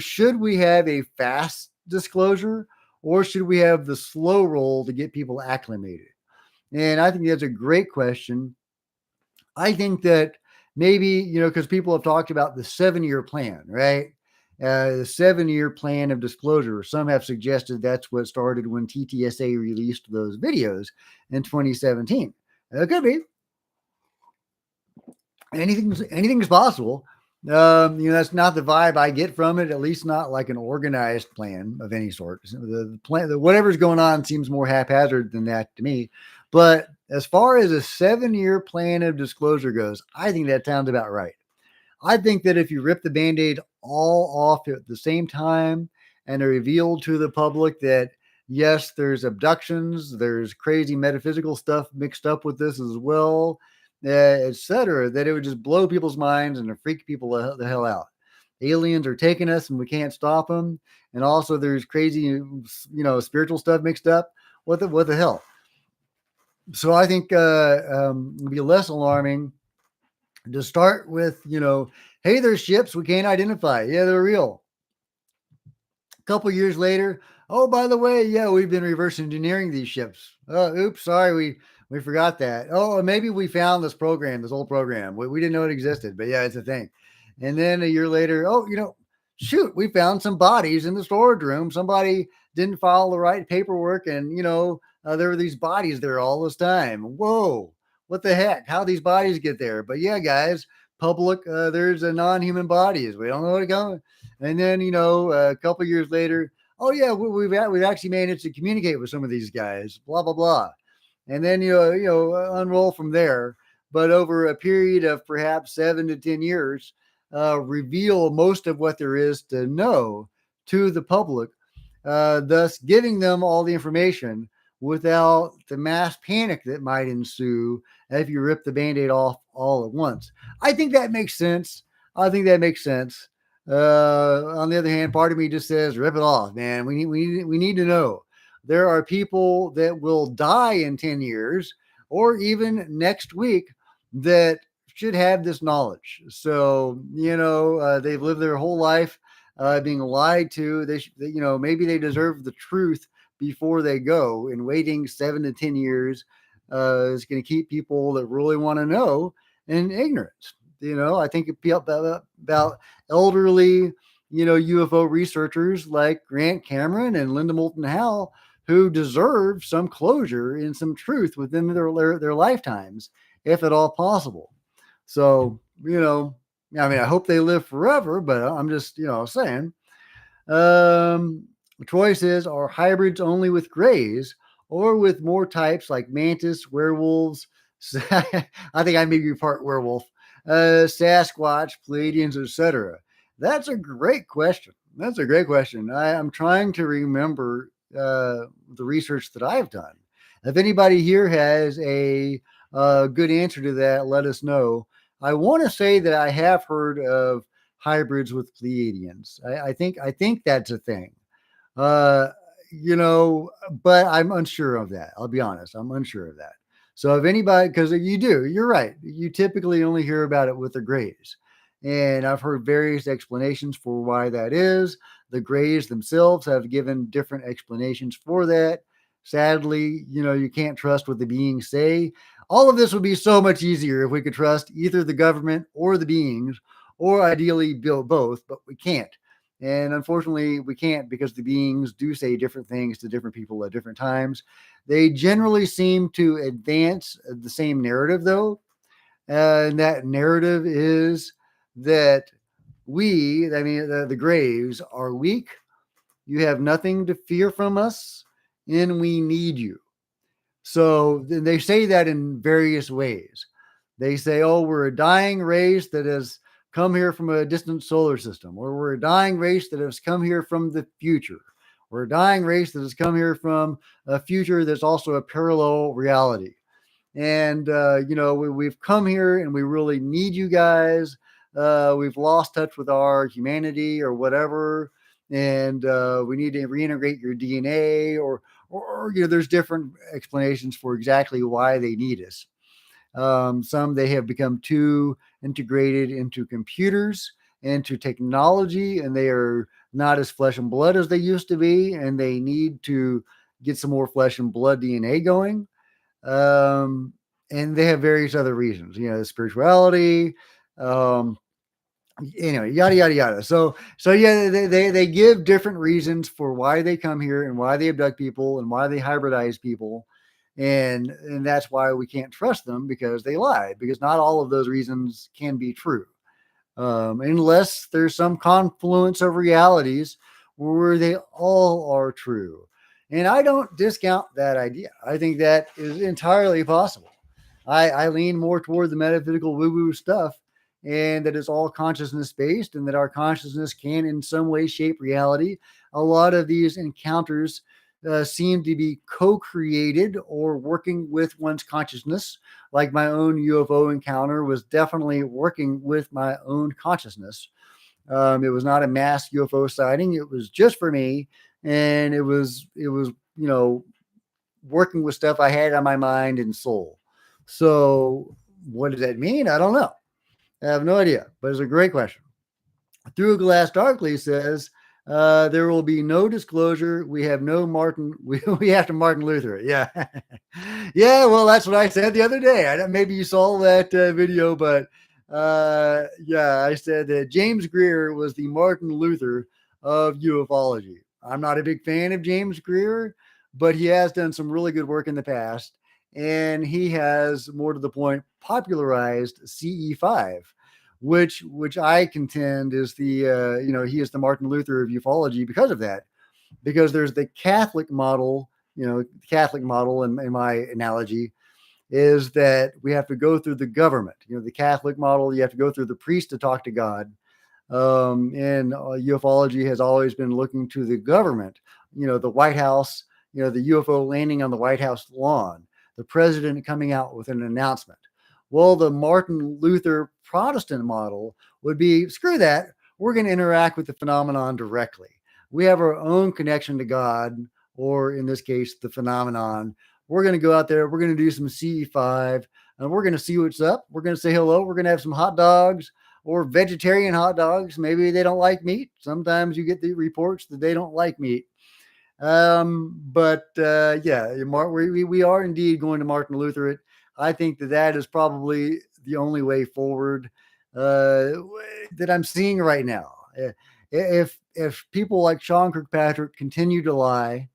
Should we have a fast disclosure or should we have the slow roll to get people acclimated? And I think that's a great question. I think that maybe, because people have talked about the 7-year plan, right? The 7-year plan of disclosure. Some have suggested that's what started when TTSA released those videos in 2017. It could be. Anything is possible. That's not the vibe I get from it. At least not like an organized plan of any sort. The plan, whatever's going on, seems more haphazard than that to me. But as far as a 7-year plan of disclosure goes, I think that sounds about right. I think that if you rip the Band-Aid all off at the same time and reveal to the public that yes, there's abductions, there's crazy metaphysical stuff mixed up with this as well, etc., that it would just blow people's minds and freak people the hell out. Aliens are taking us and we can't stop them. And also there's crazy, spiritual stuff mixed up. What the hell? So I think it'd be less alarming to start with, hey, there's ships we can't identify. Yeah, they're real. A couple years later, oh, by the way, yeah, we've been reverse engineering these ships. Oh, oops, sorry, we forgot that. Oh, maybe we found this old program. We didn't know it existed, but yeah, it's a thing. And then a year later, oh, shoot, we found some bodies in the storage room. Somebody didn't file the right paperwork, and there were these bodies there all this time. Whoa, what the heck? How these bodies get there? But yeah, guys, public, there's a non-human bodies. We don't know what to go. And then a couple years later, oh yeah, we've actually managed to communicate with some of these guys. Blah blah blah. And then unroll from there. But over a period of perhaps 7 to 10 years, reveal most of what there is to know to the public, thus giving them all the information without the mass panic that might ensue if you rip the Band-Aid off all at once. I think that makes sense. On the other hand, part of me just says, rip it off, man. We need to know. There are people that will die in 10 years or even next week that should have this knowledge. So, they've lived their whole life being lied to. Maybe they deserve the truth before they go, and waiting 7 to 10 years is going to keep people that really want to know in ignorance. I think about elderly, UFO researchers like Grant Cameron and Linda Moulton Howe, who deserve some closure and some truth within their lifetimes, if at all possible. So, I hope they live forever, but I'm just, saying. Troy says, are hybrids only with grays or with more types like mantis, werewolves? I think I may be part werewolf, Sasquatch, Pleiadians, etc. That's a great question. That's a great question. I'm trying to remember the research that I've done. If anybody here has a good answer to that, let us know. I want to say that I have heard of hybrids with Pleiadians. I think that's a thing. Uh, but I'm unsure of that. I'll be honest. I'm unsure of that. So if anybody, because you're right. You typically only hear about it with the Greys. And I've heard various explanations for why that is. The Greys themselves have given different explanations for that. Sadly, you can't trust what the beings say. All of this would be so much easier if we could trust either the government or the beings, or ideally build both, but we can't. And unfortunately, we can't because the beings do say different things to different people at different times. They generally seem to advance the same narrative, though. And that narrative is that the Graves, are weak. You have nothing to fear from us, and we need you. So they say that in various ways. They say, oh, we're a dying race that has come here from a distant solar system, or we're a dying race that has come here from the future. We're a dying race that has come here from a future that's also a parallel reality. And, we've come here and we really need you guys. We've lost touch with our humanity or whatever. And we need to reintegrate your DNA or there's different explanations for exactly why they need us. Some they have become too integrated into computers, into technology, and they are not as flesh and blood as they used to be, and they need to get some more flesh and blood DNA going. Um, and they have various other reasons, spirituality, um, yada yada yada. So yeah, they give different reasons for why they come here and why they abduct people and why they hybridize people, and that's why we can't trust them because they lie. Because not all of those reasons can be true, unless there's some confluence of realities where they all are true. And I don't discount that idea. I think that is entirely possible. I lean more toward the metaphysical woo woo stuff, and that it's all consciousness based, and that our consciousness can, in some way, shape reality. A lot of these encounters seem to be co created or working with one's consciousness. Like my own UFO encounter was definitely working with my own consciousness. It was not a mass UFO sighting, it was just for me. And it was working with stuff I had on my mind and soul. So, what does that mean? I don't know. I have no idea, but it's a great question. Through a Glass Darkly says, there will be no disclosure. We have no Martin. We have to Martin Luther. Yeah. Yeah. Well, that's what I said the other day. Maybe you saw that video, but yeah, I said that James Greer was the Martin Luther of ufology. I'm not a big fan of James Greer, but he has done some really good work in the past. And he has, more to the point, popularized CE5, which I contend is he is the Martin Luther of ufology because of that. Because there's the Catholic model, Catholic model in my analogy is that we have to go through the government. The Catholic model, you have to go through the priest to talk to God. And ufology has always been looking to the government, the White House, the UFO landing on the White House lawn, the president coming out with an announcement. Well, the Martin Luther Protestant model would be screw that. We're going to interact with the phenomenon directly. We have our own connection to God, or in this case, the phenomenon. We're going to go out there. We're going to do some CE5 and we're going to see what's up. We're going to say hello. We're going to have some hot dogs or vegetarian hot dogs. Maybe they don't like meat. Sometimes you get the reports that they don't like meat. But yeah, we are indeed going to Martin Luther it. I think that is probably the only way forward that I'm seeing right now. If people like Sean Kirkpatrick continue to lie,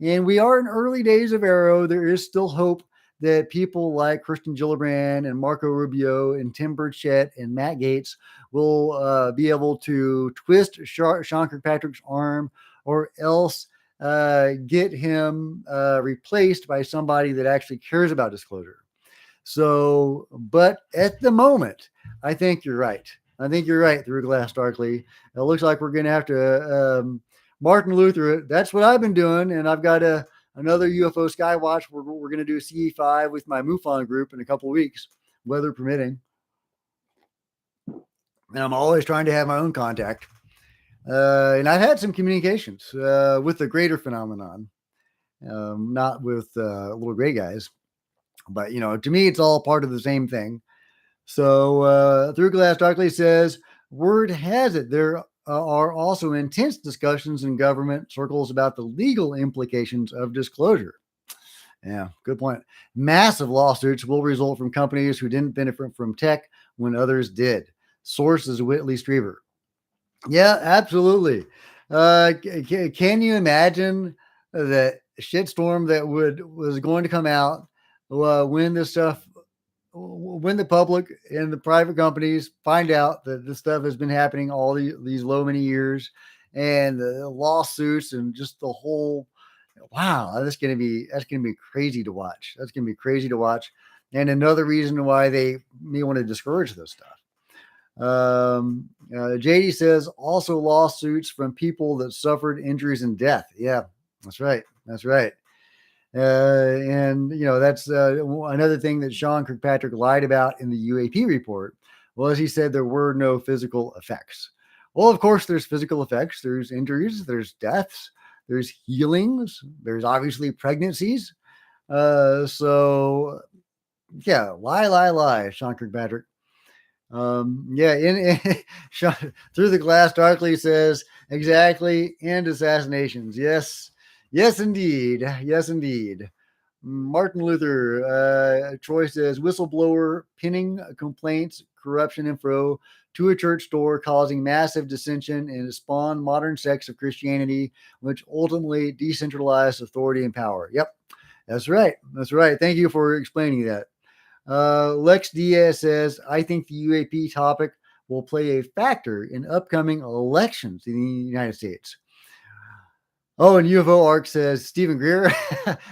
and we are in early days of AARO, there is still hope that people like Kristen Gillibrand and Marco Rubio and Tim Burchett and Matt Gaetz will be able to twist Sean Kirkpatrick's arm, or else get him replaced by somebody that actually cares about disclosure. So, but at the moment, I think you're right. I think you're right, Through Glass Darkly. It looks like we're going to have to Martin Luther it. That's what I've been doing. And I've got another UFO Skywatch. We're going to do CE5 with my MUFON group in a couple of weeks, weather permitting. And I'm always trying to have my own contact. And I've had some communications with the greater phenomenon, not with little gray guys. But, to me, it's all part of the same thing. So Through Glass Darkly says, word has it there are also intense discussions in government circles about the legal implications of disclosure. Yeah, good point. Massive lawsuits will result from companies who didn't benefit from tech when others did. Source is Whitley Strieber. Yeah, absolutely. Can you imagine the shitstorm that was going to come out when this stuff when the public and the private companies find out that this stuff has been happening all these low many years, and the lawsuits and just the whole wow, that's gonna be crazy to watch. That's gonna be crazy to watch, and another reason why they may want to discourage this stuff. JD says also lawsuits from people that suffered injuries and death. Yeah, that's right. That's right. And that's another thing that Sean Kirkpatrick lied about in the UAP report was he said there were no physical effects. Well, of course, there's physical effects. There's injuries. There's deaths. There's healings. There's obviously pregnancies. So yeah, lie, Sean Kirkpatrick. Yeah, Through the Glass Darkly says exactly, and assassinations. Yes, yes, indeed. Yes, indeed. Martin Luther, Troy says whistleblower pinning complaints, corruption info to a church door, causing massive dissension and spawned modern sects of Christianity, which ultimately decentralized authority and power. Yep, that's right. That's right. Thank you for explaining that. Lex Diaz says, I think the UAP topic will play a factor in upcoming elections in the United States. Oh, and UFO Arc says Steven Greer.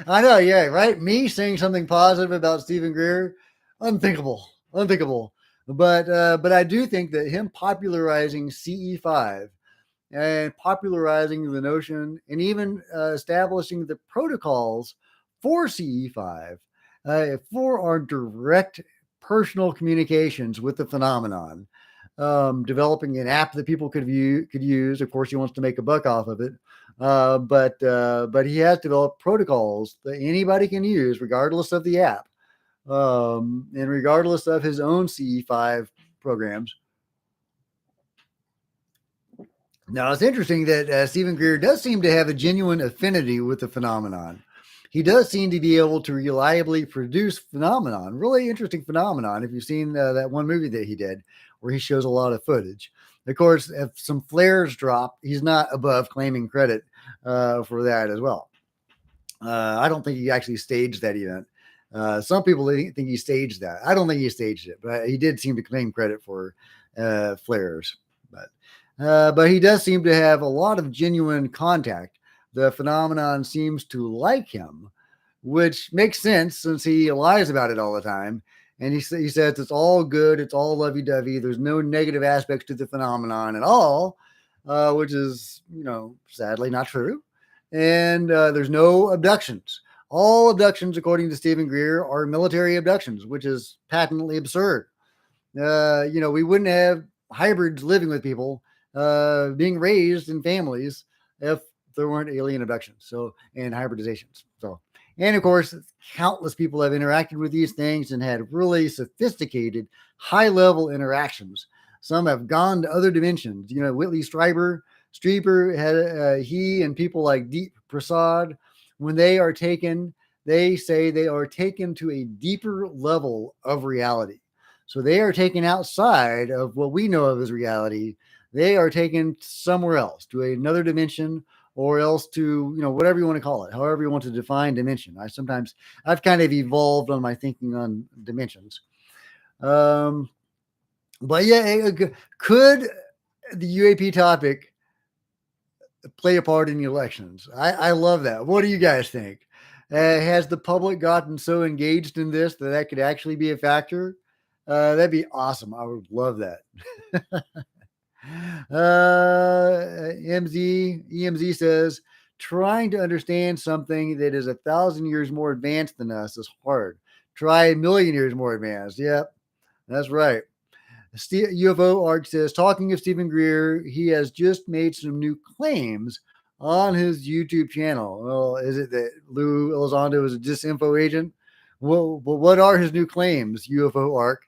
I know, yeah, right. Me saying something positive about Steven Greer, unthinkable, unthinkable. But I do think that him popularizing CE5 and popularizing the notion and even establishing the protocols for CE5 for our direct personal communications with the phenomenon. Developing an app that people could use. Of course, he wants to make a buck off of it, but he has developed protocols that anybody can use, regardless of the app, and regardless of his own CE5 programs. Now, it's interesting that Stephen Greer does seem to have a genuine affinity with the phenomenon. He does seem to be able to reliably produce phenomenon, really interesting phenomenon. If you've seen that one movie that he did where he shows a lot of footage. Of course, if some flares drop, he's not above claiming credit for that as well. I don't think he actually staged that event. Some people think he staged that. I don't think he staged it, but he did seem to claim credit for flares. But he does seem to have a lot of genuine contact. The phenomenon seems to like him, which makes sense since he lies about it all the time. And he says it's all good, it's all lovey-dovey. There's no negative aspects to the phenomenon at all, which is, sadly not true. And there's no abductions. All abductions, according to Stephen Greer, are military abductions, which is patently absurd. We wouldn't have hybrids living with people, being raised in families if there weren't alien abductions. So, and hybridizations. So, and of course, countless people have interacted with these things and had really sophisticated, high level interactions. Some have gone to other dimensions. Whitley Strieber had he and people like Deep Prasad, when they are taken, they say they are taken to a deeper level of reality. So they are taken outside of what we know of as reality. They are taken somewhere else, to another dimension, or else to, whatever you want to call it, however you want to define dimension. I've kind of evolved on my thinking on dimensions. But yeah, could the UAP topic play a part in the elections? I love that. What do you guys think? Has the public gotten so engaged in this that could actually be a factor? That'd be awesome. I would love that. EMZ says, trying to understand something that is 1,000 years more advanced than us is hard. Try a million years more advanced. Yep, that's right. UFO Arch says, talking of Steven Greer, he has just made some new claims on his YouTube channel. Well, is it that Lou Elizondo is a disinfo agent? Well, what are his new claims, UFO Arc?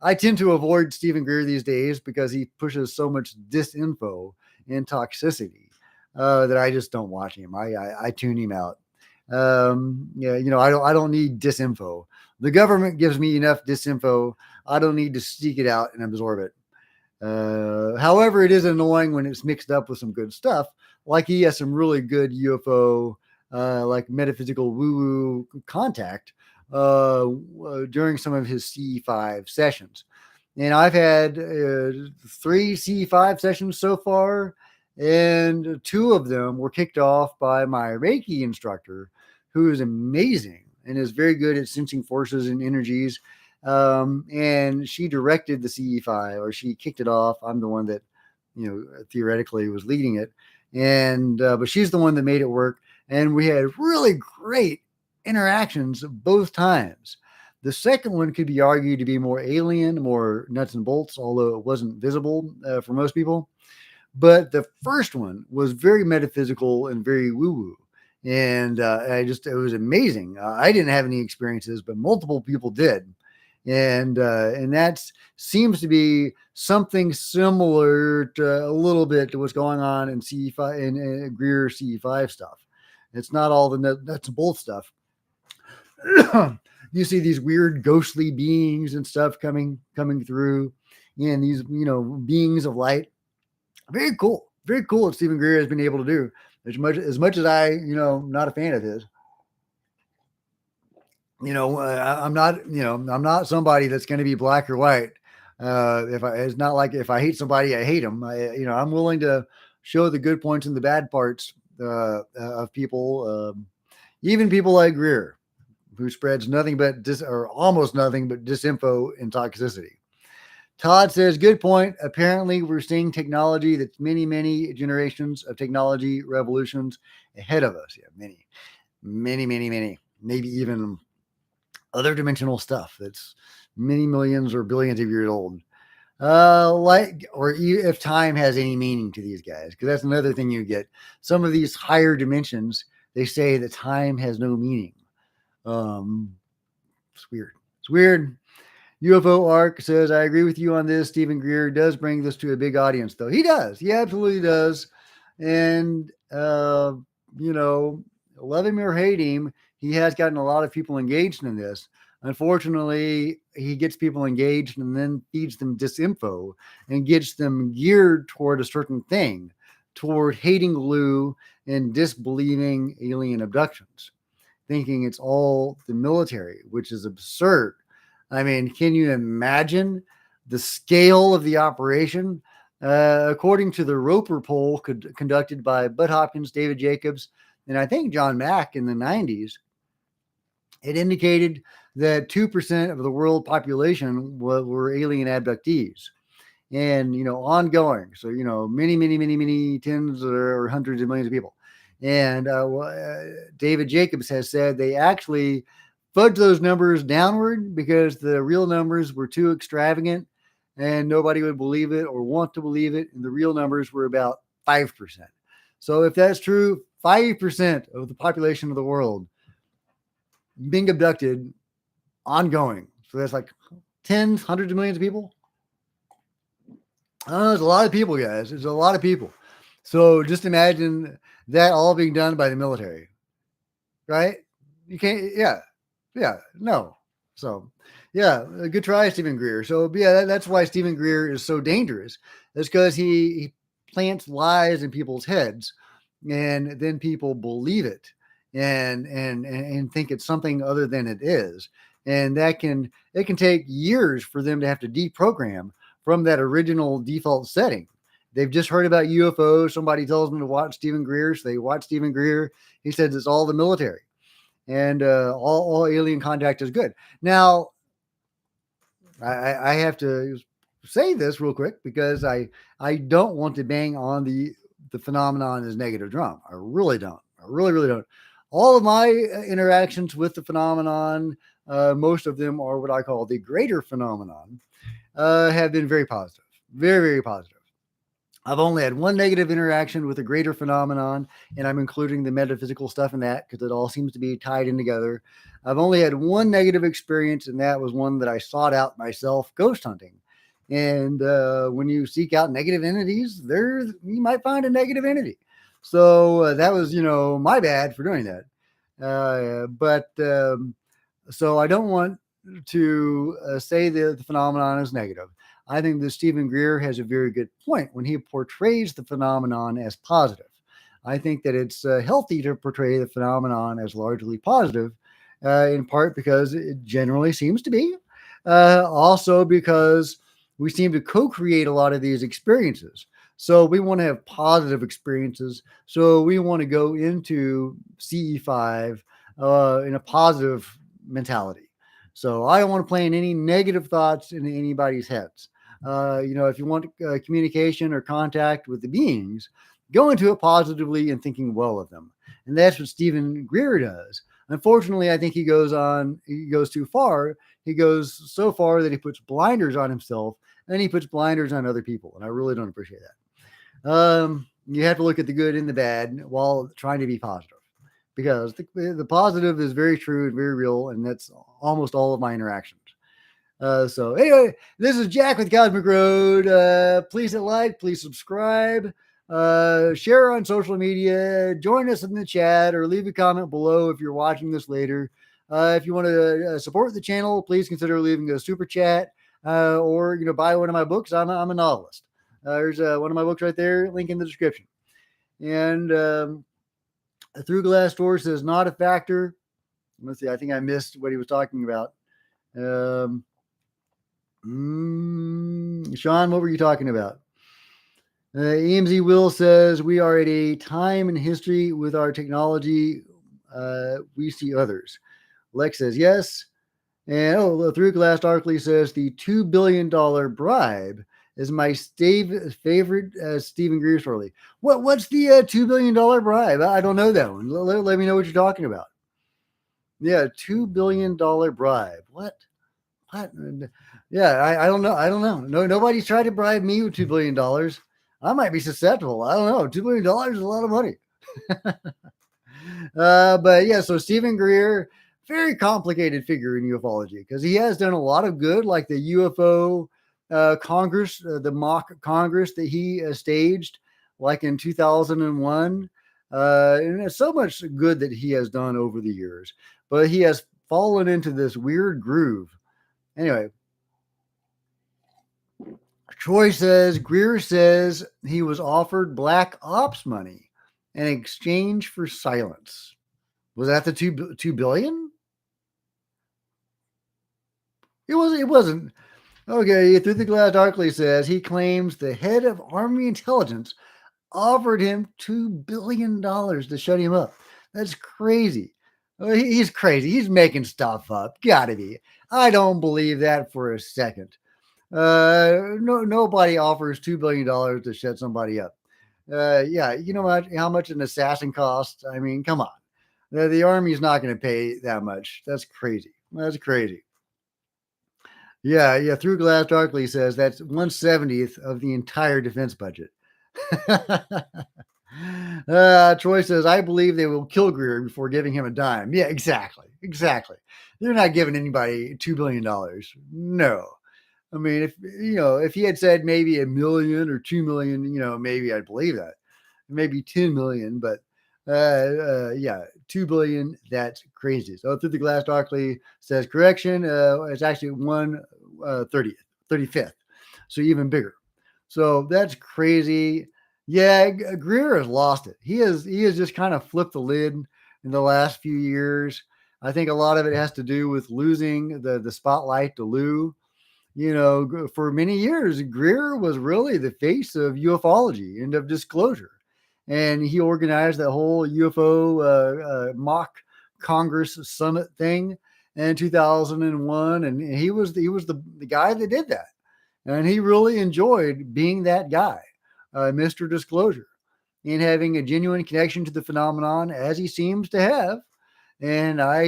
I tend to avoid Steven Greer these days because he pushes so much disinfo and toxicity that I just don't watch him. I tune him out. Yeah, I don't need disinfo. The government gives me enough disinfo. I don't need to seek it out and absorb it. However, it is annoying when it's mixed up with some good stuff. Like he has some really good UFO, like metaphysical woo-woo contact during some of his C5 sessions. And I've had 3 C5 sessions so far, and 2 of them were kicked off by my Reiki instructor, who is amazing and is very good at sensing forces and energies. And she directed the CE5, or she kicked it off. I'm the one that, theoretically was leading it. And, but she's the one that made it work. And we had really great interactions both times. The second one could be argued to be more alien, more nuts and bolts, although it wasn't visible for most people. But the first one was very metaphysical and very woo woo. And it was amazing. I didn't have any experiences, but multiple people did. And that seems to be something similar to a little bit to what's going on in CE5 and Greer CE5 stuff. It's not all the nuts and bolts stuff. You see these weird ghostly beings and stuff coming through, and these beings of light. Very cool what Steven Greer has been able to do. As much as I not a fan of his. I'm not somebody that's going to be black or white. It's not like if I hate somebody, I hate them. I'm willing to show the good points and the bad parts of people, even people like Greer, who spreads nothing but or almost nothing but disinfo and toxicity. Todd says, good point. Apparently, we're seeing technology that's many, many generations of technology revolutions ahead of us. Yeah, many, many, many, many, maybe even other dimensional stuff that's many millions or billions of years old. Or if time has any meaning to these guys, because that's another thing you get. Some of these higher dimensions, they say that time has no meaning. It's weird. It's weird. UFO Arc says, I agree with you on this. Steven Greer does bring this to a big audience, though. He does. He absolutely does. And, love him or hate him, he has gotten a lot of people engaged in this. Unfortunately, he gets people engaged and then feeds them disinfo and gets them geared toward a certain thing, toward hating Lou and disbelieving alien abductions, thinking it's all the military, which is absurd. I mean, can you imagine the scale of the operation? According to the Roper poll conducted by Bud Hopkins, David Jacobs, and I think John Mack in the 90s, it indicated that 2% of the world population were alien abductees. And, ongoing. So, many, many, many, many tens or hundreds of millions of people. And David Jacobs has said they actually fudge those numbers downward because the real numbers were too extravagant and nobody would believe it or want to believe it. And the real numbers were about 5%. So if that's true, 5% of the population of the world being abducted ongoing. So that's like tens, hundreds of millions of people. There's a lot of people, guys. There's a lot of people. So just imagine that all being done by the military, right? You can't, no. So, good try, Steven Greer. So, that's why Steven Greer is so dangerous. That's because he plants lies in people's heads, and then people believe it and think it's something other than it is. And it can take years for them to have to deprogram from that original default setting. They've just heard about UFO. Somebody tells them to watch Steven Greer. So they watch Steven Greer. He says it's all the military and all alien contact is good. Now, I have to say this real quick because I don't want to bang on the phenomenon as negative drum. I really don't. I really don't. All of my interactions with the phenomenon, most of them are what I call the greater phenomenon, have been very positive, very positive. I've only had one negative interaction with a greater phenomenon, and I'm including the metaphysical stuff in that because it all seems to be tied in together. I've only had one negative experience, and that was one that I sought out myself, ghost hunting. And when you seek out negative entities, there you might find a negative entity. So that was, my bad for doing that. But so I don't want to say the phenomenon is negative. I think that Steven Greer has a very good point when he portrays the phenomenon as positive. I think that it's healthy to portray the phenomenon as largely positive, in part because it generally seems to be. Also, because we seem to co create a lot of these experiences. So we want to have positive experiences. So we want to go into CE5 in a positive mentality. So I don't want to plant any negative thoughts in anybody's heads. If you want communication or contact with the beings, go into it positively and thinking well of them. And that's what Steven Greer does. Unfortunately, I think he goes too far. He goes so far that he puts blinders on himself and he puts blinders on other people. And I really don't appreciate that. You have to look at the good and the bad while trying to be positive because the positive is very true and very real. And that's almost all of my interactions. So anyway, this is Jack with Cosmic Road. Please hit like, please subscribe, share on social media, join us in the chat, or leave a comment below if you're watching this later. If you want to support the channel, please consider leaving a super chat or buy one of my books. I'm a novelist. There's one of my books right there. Link in the description. And Through Glass Door says not a factor. Let's see. I think I missed what he was talking about. Sean, what were you talking about? EMZ Will says we are at a time in history with our technology. We see others. Lex says yes. And Through Glass Darkly says the $2 billion bribe is my favorite Steven Greer story. What's the $2 billion bribe? I don't know that one. Let me know what you're talking about. Yeah, $2 billion bribe. What? Yeah, I don't know. I don't know. No, nobody's tried to bribe me with $2 billion. I might be susceptible. I don't know. $2 billion is a lot of money. But yeah, so Steven Greer, very complicated figure in ufology because he has done a lot of good, like the UFO Congress, the mock Congress that he staged, like in 2001. And there's so much good that he has done over the years, but he has fallen into this weird groove. Anyway, Troy says Greer says he was offered black ops money in exchange for silence. Was that the two billion? It wasn't. Okay, Through the Glass Darkly says he claims the head of Army intelligence offered him $2 billion to shut him up. That's crazy. He's crazy. He's making stuff up. Gotta be. I don't believe that for a second. Nobody offers $2 billion to shut somebody up. Yeah, you know how much an assassin costs? I mean, come on. The Army's not going to pay that much. That's crazy. That's crazy. Yeah. Through Glass Darkly says that's 1/70th of the entire defense budget. Troy says, I believe they will kill Greer before giving him a dime. Yeah, exactly. They're not giving anybody $2 billion. No. I mean, if he had said maybe $1 million or 2 million, maybe I'd believe that. Maybe 10 million, but yeah, 2 billion. That's crazy. So Through the Glass Darkly says correction. It's actually 35th. So even bigger. So that's crazy. Yeah, Greer has lost it. He has just kind of flipped the lid in the last few years. I think a lot of it has to do with losing the spotlight to Lou. For many years, Greer was really the face of ufology and of disclosure. And he organized that whole UFO mock Congress summit thing. in 2001, and he was the guy that did that, and he really enjoyed being that guy, Mr. Disclosure, and having a genuine connection to the phenomenon as he seems to have, and I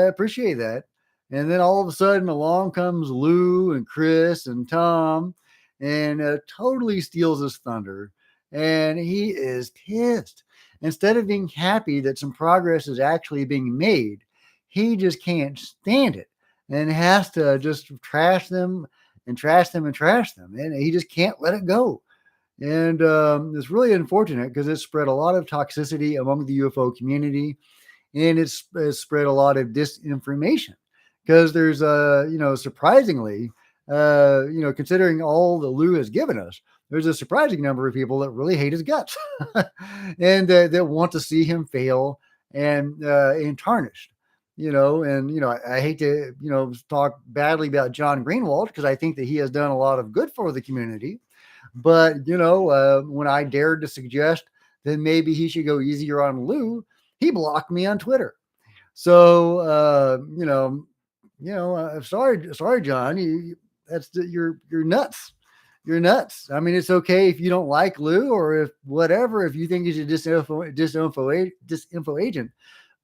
appreciate that. And then all of a sudden, along comes Lou and Chris and Tom, and totally steals his thunder. And he is pissed. Instead of being happy that some progress is actually being made, he just can't stand it and has to just trash them and trash them and trash them. And he just can't let it go. And it's really unfortunate because it spread a lot of toxicity among the UFO community, and it's spread a lot of disinformation because there's surprisingly considering all that Lou has given us, there's a surprising number of people that really hate his guts and that want to see him fail and tarnished. I hate to talk badly about John Greenwald because I think that he has done a lot of good for the community, but when I dared to suggest that maybe he should go easier on Lou, he blocked me on Twitter. So sorry, John. You're nuts. You're nuts. I mean, it's okay if you don't like Lou or if whatever, if you think he's a disinfo agent,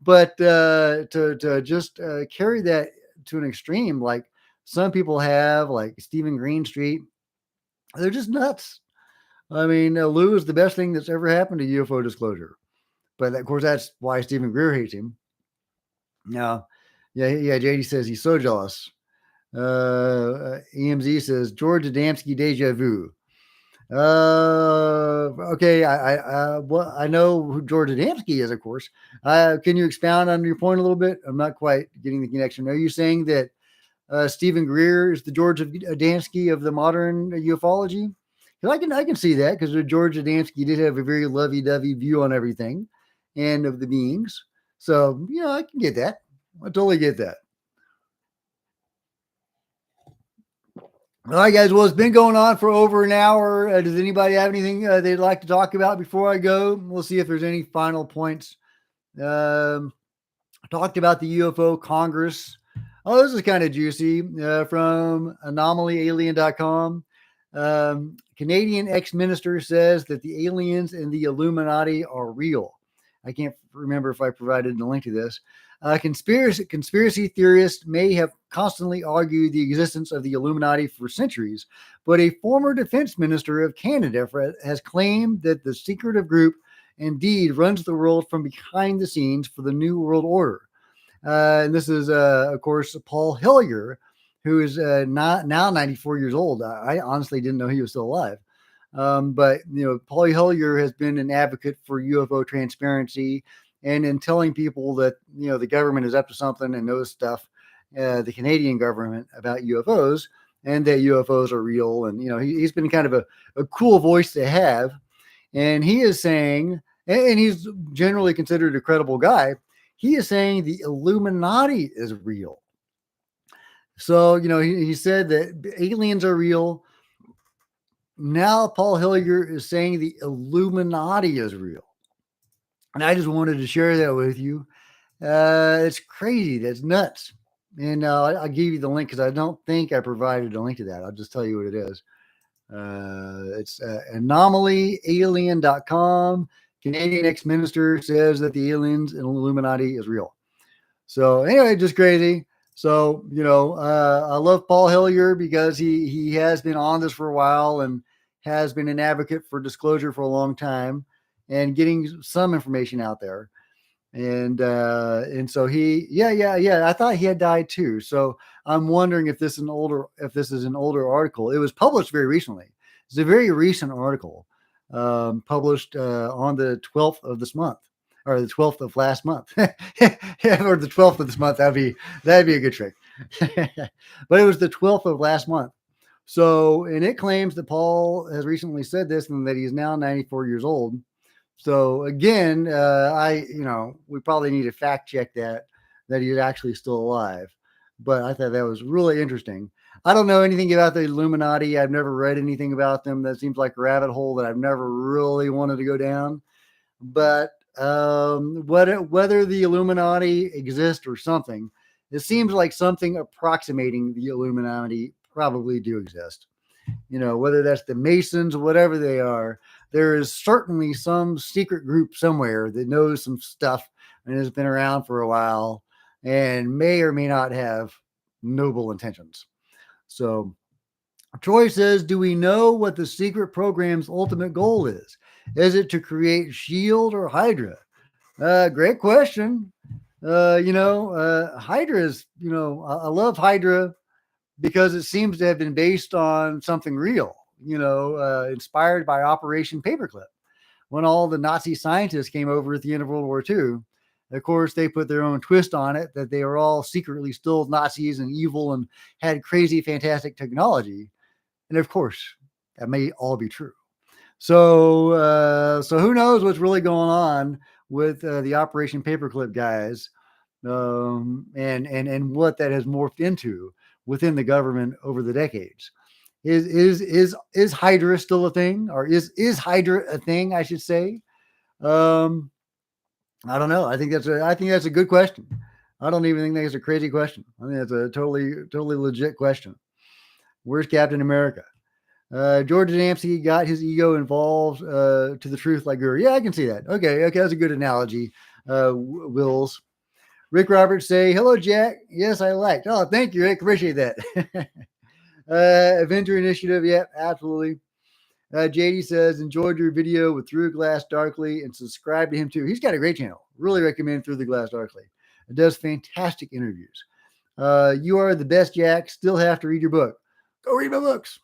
but to just carry that to an extreme, like some people have, like Stephen Greenstreet, they're just nuts. I mean, Lou is the best thing that's ever happened to UFO disclosure. But of course, that's why Steven Greer hates him. Now, yeah. JD says he's so jealous. EMZ says George Adamski deja vu. Okay, I know who George Adamski is, of course. Can you expound on your point a little bit? I'm not quite getting the connection. Are you saying that Steven Greer is the George Adamski of the modern ufology? Because I can see that because George Adamski did have a very lovey-dovey view on everything and of the beings. So I can get that. I totally get that. All right, guys. Well, it's been going on for over an hour. Does anybody have anything they'd like to talk about before I go? We'll see if there's any final points. Talked about the UFO Congress. Oh, this is kind of juicy from anomalyalien.com. Canadian ex-minister says that the aliens and the Illuminati are real. I can't remember if I provided the link to this. Conspiracy theorists may have constantly argued the existence of the Illuminati for centuries, but a former defense minister of Canada has claimed that the secretive group indeed runs the world from behind the scenes for the New World Order. And this is, of course, Paul Hillier, who is now 94 years old. I honestly didn't know he was still alive. But Paul Hillier has been an advocate for UFO transparency and in telling people that the government is up to something and knows stuff, the Canadian government, about UFOs, and that UFOs are real. And he's been kind of a cool voice to have. And he is saying, and he's generally considered a credible guy, he is saying the Illuminati is real. So, he said that aliens are real. Now Paul Hillier is saying the Illuminati is real. And I just wanted to share that with you. It's crazy. That's nuts. And I'll give you the link because I don't think I provided a link to that. I'll just tell you what it is. It's anomalyalien.com. Canadian ex-minister says that the aliens and Illuminati is real. So anyway, just crazy. So, I love Paul Hillier because he has been on this for a while and has been an advocate for disclosure for a long time and getting some information out there. And so I thought he had died too. So I'm wondering if this is an older article. It was published very recently. It's a very recent article, published on the 12th of this month, or the 12th of last month, or the 12th of this month. That'd be a good trick. But it was the 12th of last month. So, and it claims that Paul has recently said this and that he's now 94 years old. So again, we probably need to fact check that he's actually still alive. But I thought that was really interesting. I don't know anything about the Illuminati. I've never read anything about them. That seems like a rabbit hole that I've never really wanted to go down. But whether the Illuminati exist or something, it seems like something approximating the Illuminati probably do exist. Whether that's the Masons or whatever they are, there is certainly some secret group somewhere that knows some stuff and has been around for a while and may or may not have noble intentions. So Troy says, do we know what the secret program's ultimate goal is? Is it to create SHIELD or Hydra? Great question. Hydra is, I love Hydra because it seems to have been based on something real, inspired by Operation Paperclip. When all the Nazi scientists came over at the end of World War II, of course, they put their own twist on it, that they were all secretly still Nazis and evil and had crazy, fantastic technology. And of course, that may all be true. So who knows what's really going on with the Operation Paperclip guys, and what that has morphed into within the government over the decades. Is Hydra still a thing, or is Hydra a thing? I should say. I don't know. I think that's a good question. I don't even think that's a crazy question. I think that's a totally legit question. Where's Captain America? George Dempsey got his ego involved to the truth like Greer. Yeah, I can see that. Okay, that's a good analogy. Wills. Rick Roberts say, hello, Jack. Yes, I liked. Oh, thank you, Rick. Appreciate that. Avenger Initiative. Yep, absolutely. JD says, enjoyed your video with Through Glass Darkly and subscribe to him too. He's got a great channel. Really recommend Through the Glass Darkly. It does fantastic interviews. You are the best, Jack. Still have to read your book. Go read my books.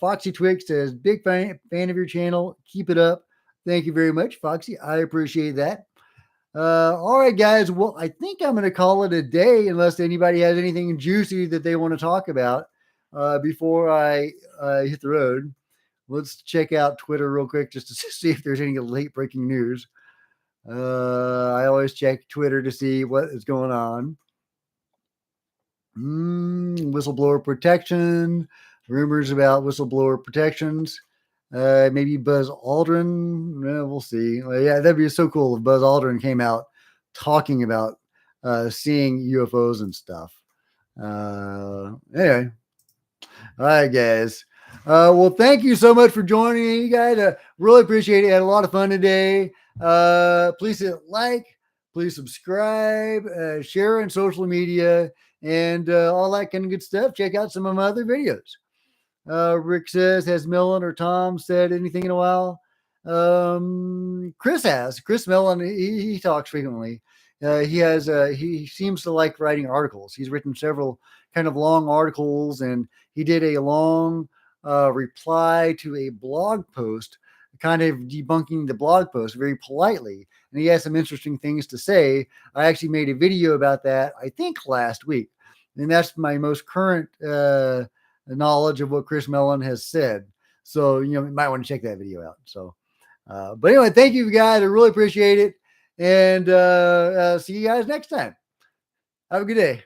Foxy Twig says, big fan of your channel. Keep it up. Thank you very much, Foxy. I appreciate that. All right, guys. Well, I think I'm going to call it a day unless anybody has anything juicy that they want to talk about before I hit the road. Let's check out Twitter real quick just to see if there's any late breaking news. I always check Twitter to see what is going on. Whistleblower protection, rumors about whistleblower protections. Maybe Buzz Aldrin. We'll see. Yeah, that'd be so cool if Buzz Aldrin came out talking about seeing UFOs and stuff. Anyway, all right, guys. Well, thank you so much for joining me, you guys. I really appreciate it. I had a lot of fun today. Please hit like, please subscribe, share on social media, and all that kind of good stuff. Check out some of my other videos. Rick says, has Mellon or Tom said anything in a while? Chris has. Chris Mellon, he talks frequently. He seems to like writing articles. He's written several kind of long articles, and he did a long reply to a blog post, kind of debunking the blog post very politely. And he has some interesting things to say. I actually made a video about that, I think last week. And that's my most current knowledge of what Chris Mellon has said. So, you might want to check that video out. So, but anyway, thank you guys. I really appreciate it. And see you guys next time. Have a good day.